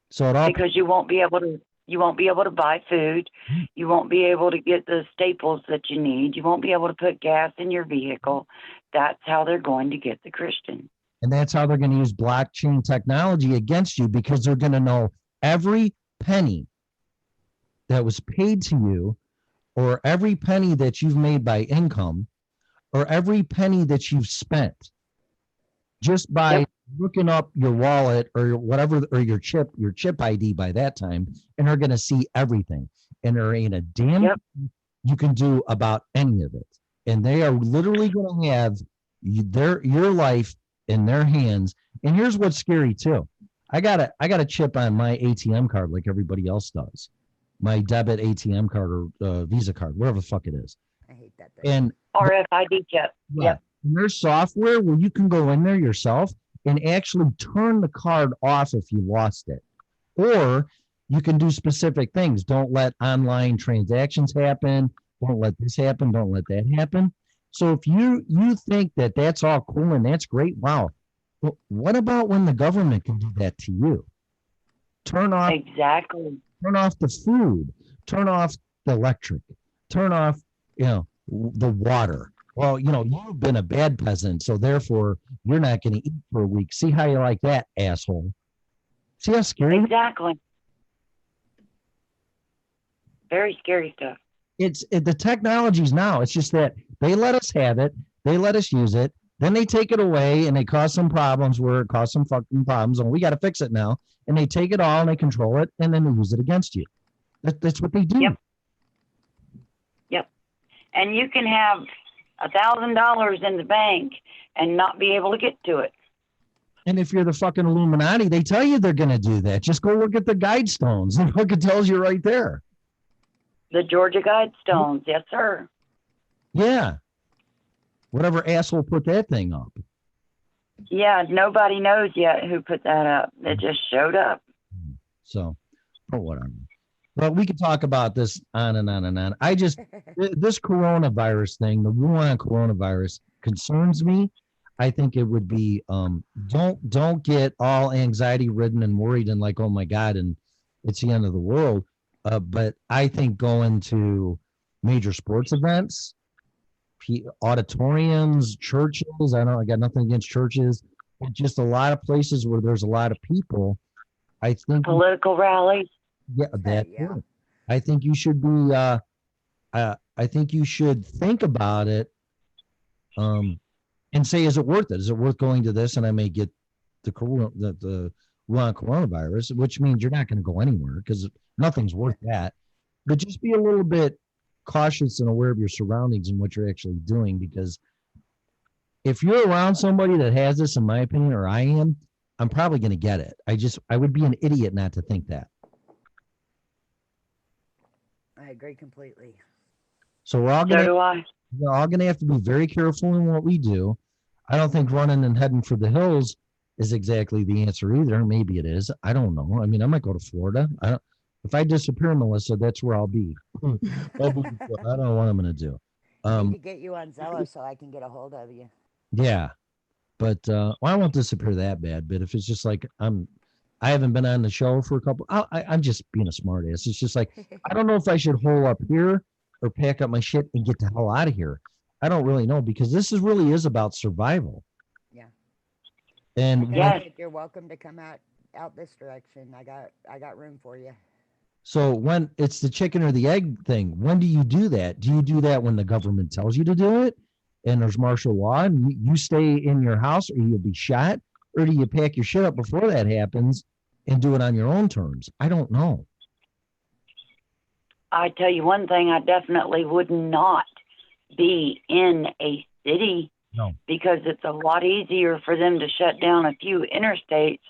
So because you won't be able to buy food, you won't be able to get the staples that you need, you won't be able to put gas in your vehicle. That's how they're going to get the Christian. And that's how they're going to use blockchain technology against you, because they're going to know every penny that was paid to you, or every penny that you've made by income, or every penny that you've spent just by looking up your wallet or whatever, or your chip ID by that time, and they're going to see everything. And there ain't a damn thing you can do about any of it. And they are literally going to have your life in their hands. And here's what's scary too. I got a chip on my ATM card like everybody else does. My debit ATM card or Visa card, whatever the fuck it is. I hate that thing. And RFID chip. Yep. And there's software where you can go in there yourself and actually turn the card off if you lost it. Or you can do specific things. Don't let online transactions happen. Don't let this happen. Don't let that happen. So if you think that that's all cool and that's great, wow. Well, what about when the government can do that to you? Turn off the food, turn off the electric, turn off, the water. Well, you've been a bad peasant, so therefore you're not going to eat for a week. See how you like that, asshole? See how scary? Exactly. Very scary stuff. The technology's now. It's just that they let us have it, they let us use it, then they take it away and they cause some problems where it caused some fucking problems, and we got to fix it now. And they take it all and they control it, and then they use it against you. That's what they do. Yep. And you can have $1,000 in the bank and not be able to get to it. And if you're the fucking Illuminati, they tell you they're going to do that. Just go look at the Guidestones and look, it tells you right there. The Georgia Guidestones, yes, sir. Yeah. Whatever asshole put that thing up. Yeah, nobody knows yet who put that up. It just showed up. So, or whatever. Well, we could talk about this on and on and on. This coronavirus thing, the Wuhan coronavirus, concerns me. I think it would be don't get all anxiety ridden and worried and like, oh my God, and it's the end of the world. But I think going to major sports events, auditoriums, churches. I got nothing against churches, but just a lot of places where there's a lot of people. I think Political rallies. yeah, that Yeah. too. I think you should be. I think you should think about it, and say, is it worth it? Is it worth going to this? And I may get the Wuhan coronavirus, which means you're not going to go anywhere because nothing's worth that. But just be a little bit cautious and aware of your surroundings and what you're actually doing, because if you're around somebody that has this, in my opinion, or I am, I'm probably going to get it. I would be an idiot not to think that. I agree completely. So we're all So going to do I. we're all going to have to be very careful in what we do. I don't think running and heading for the hills is exactly the answer either. Maybe it is. I don't know. I mean, I might go to Florida. If I disappear, Melissa, that's where I'll be. I don't know what I'm going to do. I need to get you on Zello so I can get a hold of you. Yeah, but well, I won't disappear that bad. But if it's just like I haven't been on the show for a couple. I'm just being a smartass. It's just like I don't know if I should hole up here or pack up my shit and get the hell out of here. I don't really know, because this really is about survival. Yeah. And Like I Yes. said, you're welcome to come out this direction. I got room for you. so when it's the chicken or the egg thing, when do you do that? Do you do that when the government tells you to do it and there's martial law and you stay in your house or you'll be shot? Or do you pack your shit up before that happens and do it on your own terms? I don't know. I tell you one thing, I definitely would not be in a city No. because it's a lot easier for them to shut down a few interstates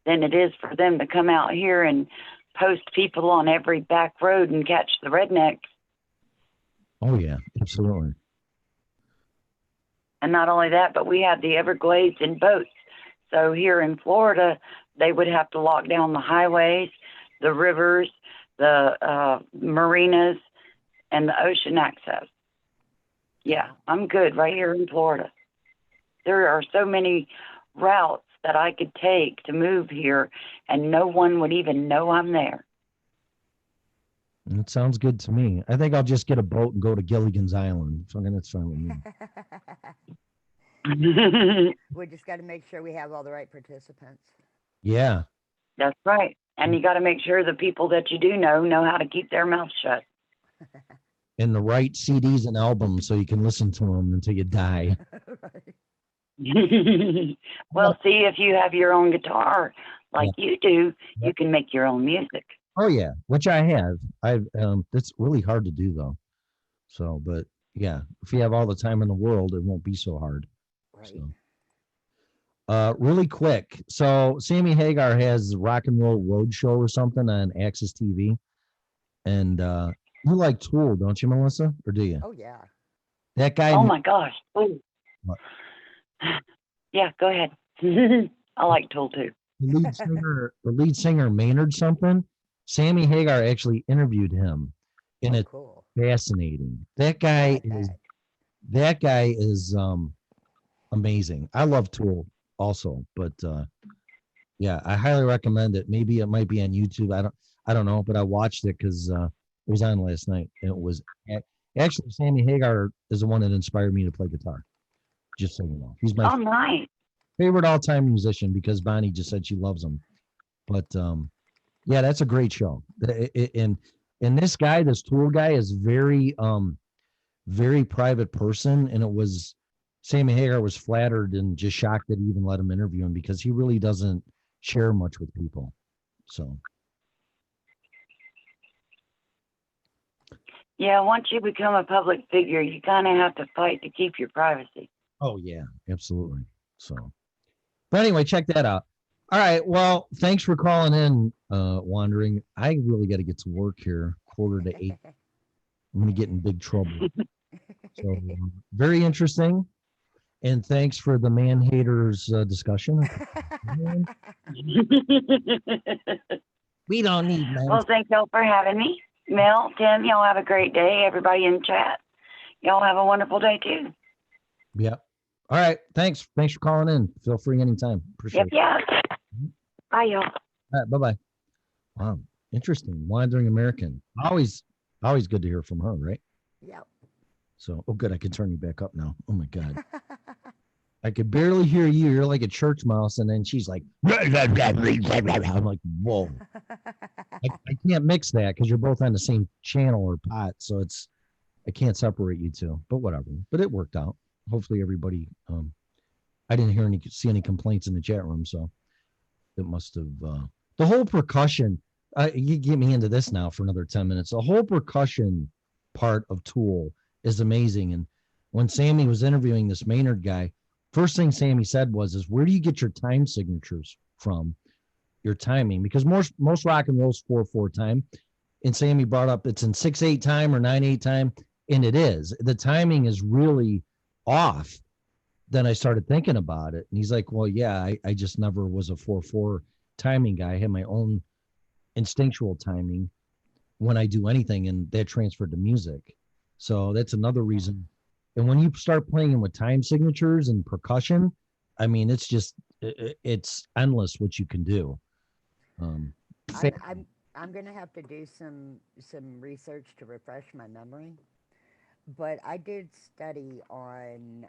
than it is for them to come out here and post people on every back road and catch the rednecks. Oh, yeah, absolutely. And not only that, but we have the Everglades in boats. So here in Florida, they would have to lock down the highways, the rivers, the marinas, and the ocean access. Yeah, I'm good right here in Florida. There are so many routes that I could take to move here, and no one would even know I'm there. It sounds good to me. I think I'll just get a boat and go to Gilligan's Island. So that's fine with me. We just got to make sure we have all the right participants. Yeah. That's right. And you got to make sure the people that you do know how to keep their mouth shut. And the right CDs and albums so you can listen to them until you die. Right. Well, see, if you have your own guitar like you do, you can make your own music. Oh yeah, which I have. That's really hard to do though. So, but yeah, if you have all the time in the world, it won't be so hard. Right. So, really quick. So Sammy Hagar has Rock and Roll Roadshow or something on Access TV, and you like Tool, don't you, Melissa? Or do you? Oh yeah. That guy. Oh my gosh. Ooh. What? Yeah, go ahead. I like Tool too. The lead singer Maynard something. Sammy Hagar actually interviewed him, and it's Cool. fascinating. That guy I like is. that. That guy is amazing. I love Tool also, but yeah, I highly recommend it. Maybe it might be on YouTube. I don't know, but I watched it because it was on last night, and it was actually Sammy Hagar is the one that inspired me to play guitar. Just so you know, he's my Oh, nice. favorite all-time musician because Bonnie just said she loves him. But yeah, that's a great show. And this guy, this Tool guy, is very private person, and it was Sammy Hagar was flattered and just shocked that he even let him interview him because he really doesn't share much with people. So Yeah, once you become a public figure, you kind of have to fight to keep your privacy. oh yeah, absolutely. So but anyway, check that out. All right. Well, thanks for calling in, Wandering. I really got to get to work here, 7:45. I'm going to get in big trouble. So very interesting. And thanks for the man haters discussion. We don't need men. Well, thank y'all for having me. Mel, Tim, y'all have a great day. Everybody in chat, y'all have a wonderful day too. Yep. All right. Thanks for calling in. Feel free anytime. Appreciate Yep, it. yeah. Bye, y'all. All right, bye-bye. Wow, interesting. Wandering American. Always good to hear from her, right? Yep. So, oh, good. I can turn you back up now. Oh my God, I could barely hear you. You're like a church mouse, and then she's like, I'm like, whoa. I can't mix that because you're both on the same channel or pot, so I can't separate you two. But whatever. But it worked out. Hopefully, everybody. I didn't see any complaints in the chat room, so it must have. The whole percussion. You get me into this now for another 10 minutes. The whole percussion part of Tool is amazing. And when Sammy was interviewing this Maynard guy, first thing Sammy said was, where do you get your time signatures from? Your timing, because most rock and roll's 4/4 time. And Sammy brought up it's in 6/8 time or 9/8 time. And it is. The timing is really off. Then I started thinking about it. And he's like, well, yeah, I just never was a 4/4 timing guy. I had my own instinctual timing when I do anything, and that transferred to music. So that's another reason. And when you start playing with time signatures and percussion, I mean, it's just it's endless what you can do. I'm gonna have to do some research to refresh my memory, but I did study on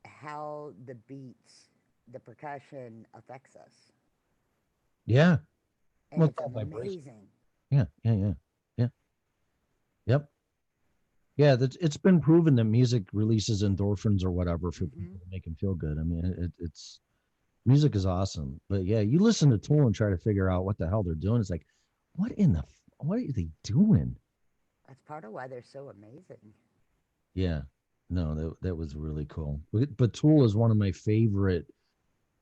how the beats, the percussion affects us, Yeah. and Well, it's it's all vibration. amazing. Yeah. Yep. Yeah, it's been proven that music releases endorphins or whatever for people to make them feel good. I mean, it's music is awesome. But yeah, you listen to Tool and try to figure out what the hell they're doing. It's like, what are they doing? That's part of why they're so amazing. Yeah. No, that was really cool. But Tool is one of my favorite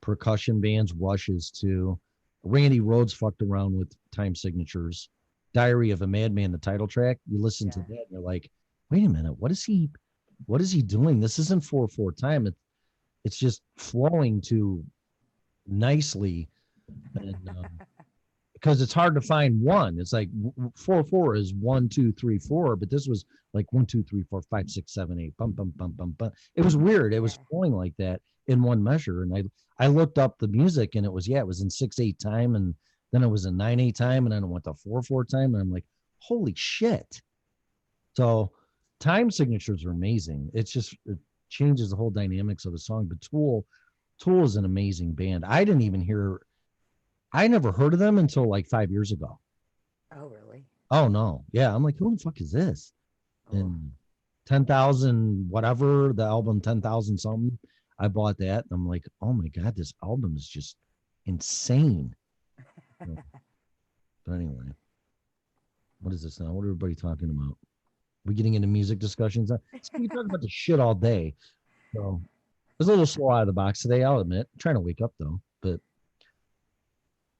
percussion bands. Rush is too. Randy Rhoads fucked around with time signatures. Diary of a Madman, the title track. You listen to that and you're like, wait a minute, what is he doing? This isn't 4/4 time. It's just flowing too nicely. And because it's hard to find one. It's like 4/4 is 1, 2, 3, 4, but this was like 1, 2, 3, 4, 5, 6, 7, 8, bum, bum, bum, bum, bum. It was weird. It was flowing like that in one measure. And I looked up the music and it was in 6/8 time, and then it was in 9/8 time, and then it went to 4/4 time, and I'm like, holy shit. So time signatures are amazing. It changes the whole dynamics of a song. But Tool is an amazing band. I never heard of them until like 5 years ago. Oh, really? Oh no. Yeah. I'm like, who the fuck is this? And 10,000 whatever, the album 10,000 something. I bought that and I'm like, oh my God, this album is just insane. But anyway, what is this now? What are everybody talking about? We getting into music discussions? We talk about the shit all day. So it's a little slow out of the box today, I'll admit. I'm trying to wake up though. But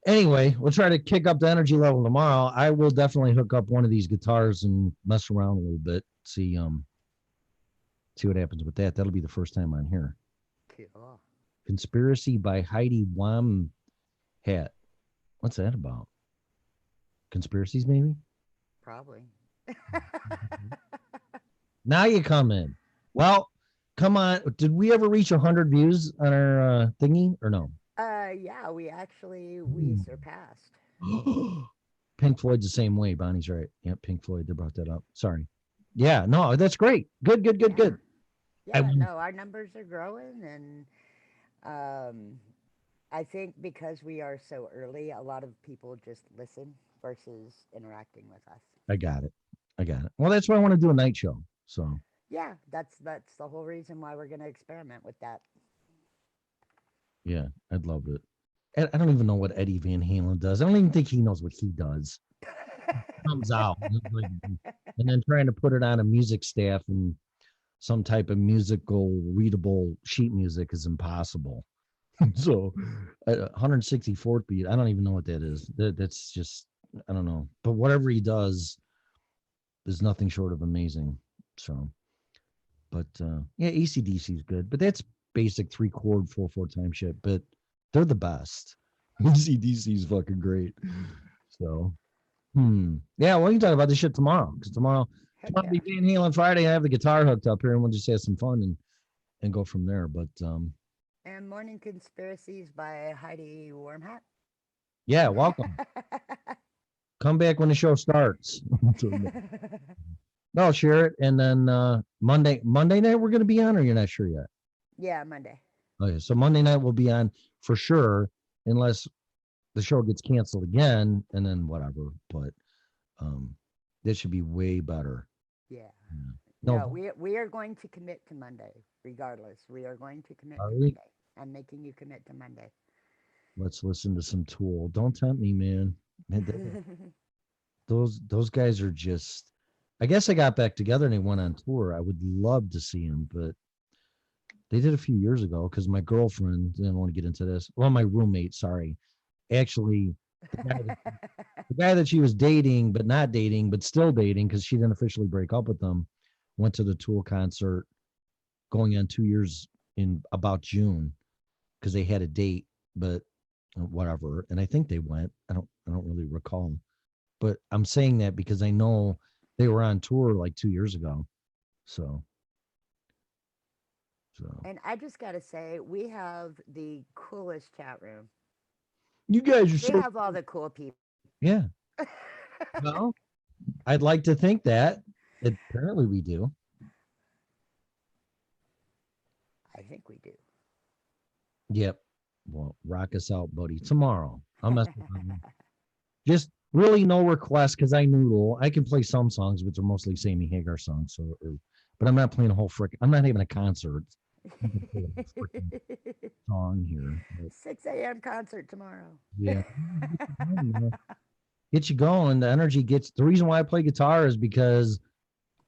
anyway, we'll try to kick up the energy level tomorrow. I will definitely hook up one of these guitars and mess around a little bit. See what happens with that. That'll be the first time on here. Cool. Conspiracy by Heidi Wamhat. What's that about? Conspiracies, maybe? Probably. Now you come in. Well, come on. Did we ever reach 100 views on our thingy or no? Yeah, we surpassed. Pink Floyd's the same way. Bonnie's right. Yeah, Pink Floyd, they brought that up. Sorry. Yeah, no, that's great. Good. Yeah, no, our numbers are growing, and I think because we are so early, a lot of people just listen versus interacting with us. I got it. Well, that's why I want to do a night show. So yeah, that's the whole reason why we're going to experiment with that. Yeah, I'd love it. I don't even know what Eddie Van Halen does. I don't even think he knows what he does. Comes out and then trying to put it on a music staff and some type of musical readable sheet music is impossible. So 164th beat, I don't even know what that is. That's just, I don't know. But whatever he does is nothing short of amazing. So, but yeah, AC/DC is good, but that's basic 3-chord 4/4 time shit. But they're the best. AC/DC is fucking great. So, yeah, well, you can talk about this shit tomorrow, because tomorrow be Van Halen Friday. I have the guitar hooked up here, and we'll just have some fun. And and go from there. But And Morning Conspiracies by Heidi Warmhat. yeah, welcome. Come back when the show starts. No, share it, and then Monday night we're gonna be on, or you're not sure yet? Yeah, Monday. Okay, so Monday night we'll be on for sure, unless the show gets canceled again, and then whatever. But this should be way better. Yeah. No, No, we are going to commit to Monday, regardless. We are going to commit Are to we? Monday. I'm making you commit to Monday. let's listen to some Tool. Don't tempt me, man. Those guys are just. I guess they got back together and they went on tour. I would love to see them, but they did a few years ago because my girlfriend didn't want to get into this. Well, my roommate, sorry, actually, the guy that she was dating, but not dating, but still dating because she didn't officially break up with them, went to the Tool concert going on 2 years in about June because they had a date, but whatever. And I think they went. I don't really recall, but I'm saying that because I know they were on tour like 2 years ago. So And I just got to say, we have the coolest chat room. you guys are We so have all the cool people. yeah. Well, I'd like to think that. Apparently we do. I think we do. Yep. Well, rock us out, buddy. Tomorrow. I'm messing with you. Just really no requests because I noodle. I can play some songs, but they're mostly Sammy Hagar songs. So, but I'm not playing a whole frick. I'm not having a concert. I can play a frickin' song here. But 6 a.m. concert tomorrow. yeah. Get you going. The energy gets. The reason why I play guitar is because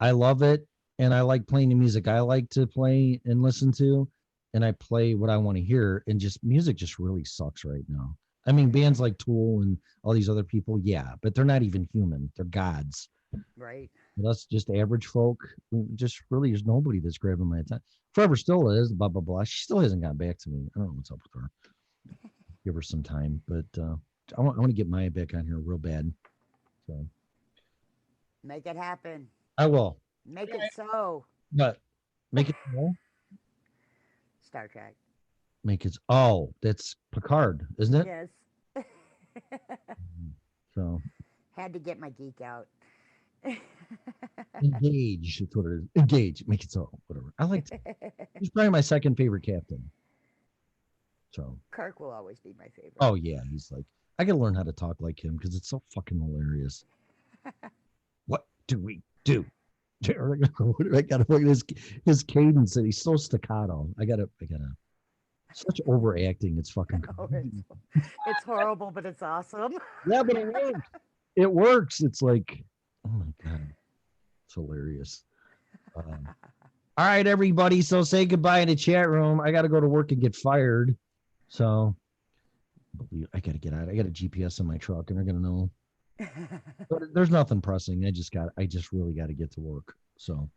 I love it and I like playing the music I like to play and listen to, and I play what I want to hear. And just music just really sucks right now. I mean, bands like Tool and all these other people, yeah, but they're not even human. They're gods. Right. And us just average folk, just really there's nobody that's grabbing my attention. Forever still is, blah, blah, blah. She still hasn't gotten back to me. I don't know what's up with her. Give her some time. But I want to get Maya back on here real bad. So Make it happen. I will. Make it so. But make it Star Trek. make it that's Picard, isn't it? Yes. So Had to get my geek out. engage. That's what it is. Engage. Make it so. Whatever. I like. He's probably my second favorite captain. So. Kirk will always be my favorite. Oh yeah, he's like. I gotta learn how to talk like him because it's so fucking hilarious. What do we do? I gotta look at his cadence and he's so staccato. I gotta. Such overacting. It's fucking. Oh, it's horrible, but it's awesome. Yeah, but it works. It works. It's like, oh my god, it's hilarious. All right, everybody. So say goodbye in the chat room. I got to go to work and get fired. So I got to get out. I got a GPS in my truck, and they're gonna know. But there's nothing pressing. I just really got to get to work. So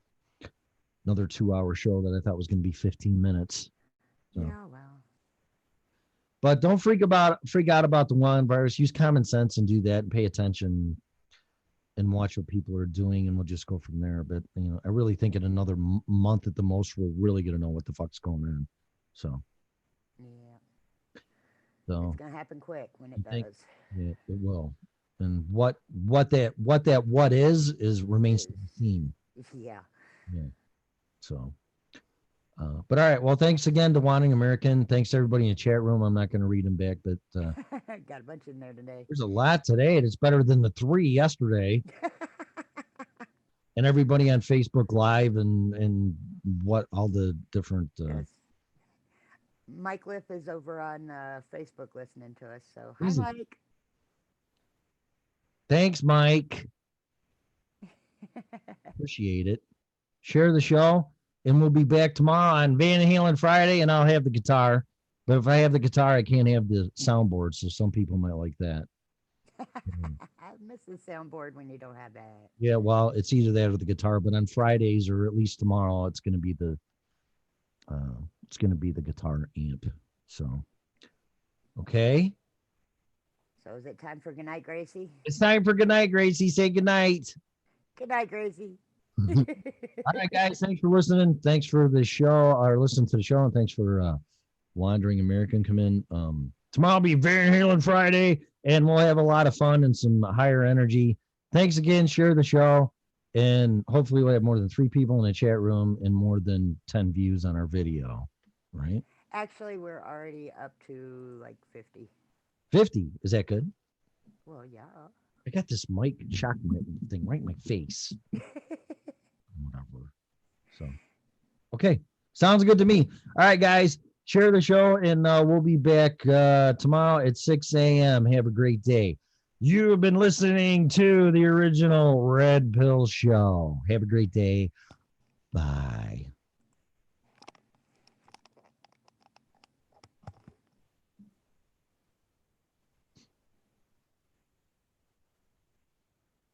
another 2-hour show that I thought was gonna be 15 minutes. So. Yeah, well. But don't freak out about the Wuhan virus. Use common sense and do that, and pay attention, and watch what people are doing, and we'll just go from there. But I really think in another month at the most, we're really gonna know what the fuck's going on. So. Yeah. So. It's gonna happen quick when it think- does. Yeah, it will. And what is remains to be seen. Yeah. Yeah. So. But all right. Well, thanks again to Wanting American. Thanks to everybody in the chat room. I'm not going to read them back, but Got a bunch in there today. there's a lot today, and it's better than the 3 yesterday. And everybody on Facebook Live and what all the different. Yes. Mike Liff is over on Facebook listening to us. So hi, Easy. Mike. Thanks, Mike. Appreciate it. Share the show, and we'll be back tomorrow on Van Halen Friday, and I'll have the guitar. But if I have the guitar, I can't have the soundboard, so some people might like that. I miss the soundboard when you don't have that. Yeah, well, it's either that or the guitar. But on Fridays, or at least tomorrow, it's going to be the guitar amp. So, okay, So is it time for good night, Gracie? it's time for good night, Gracie. Say good night. Good night, Gracie. All right, guys. Thanks for listening. Thanks for the show, or listening to the show, and thanks for Wandering American come in. Tomorrow will be Van Halen Friday, and we'll have a lot of fun and some higher energy. Thanks again. Share the show, and hopefully we'll have more than 3 people in the chat room and more than 10 views on our video. Right? Actually, we're already up to like 50. 50. Is that good? Well, yeah. I got this mic shock thing right in my face. Whatever. So, okay. Sounds good to me. All right, guys. Share the show, and we'll be back tomorrow at 6 a.m. Have a great day. You have been listening to the original Red Pill Show. Have a great day. Bye.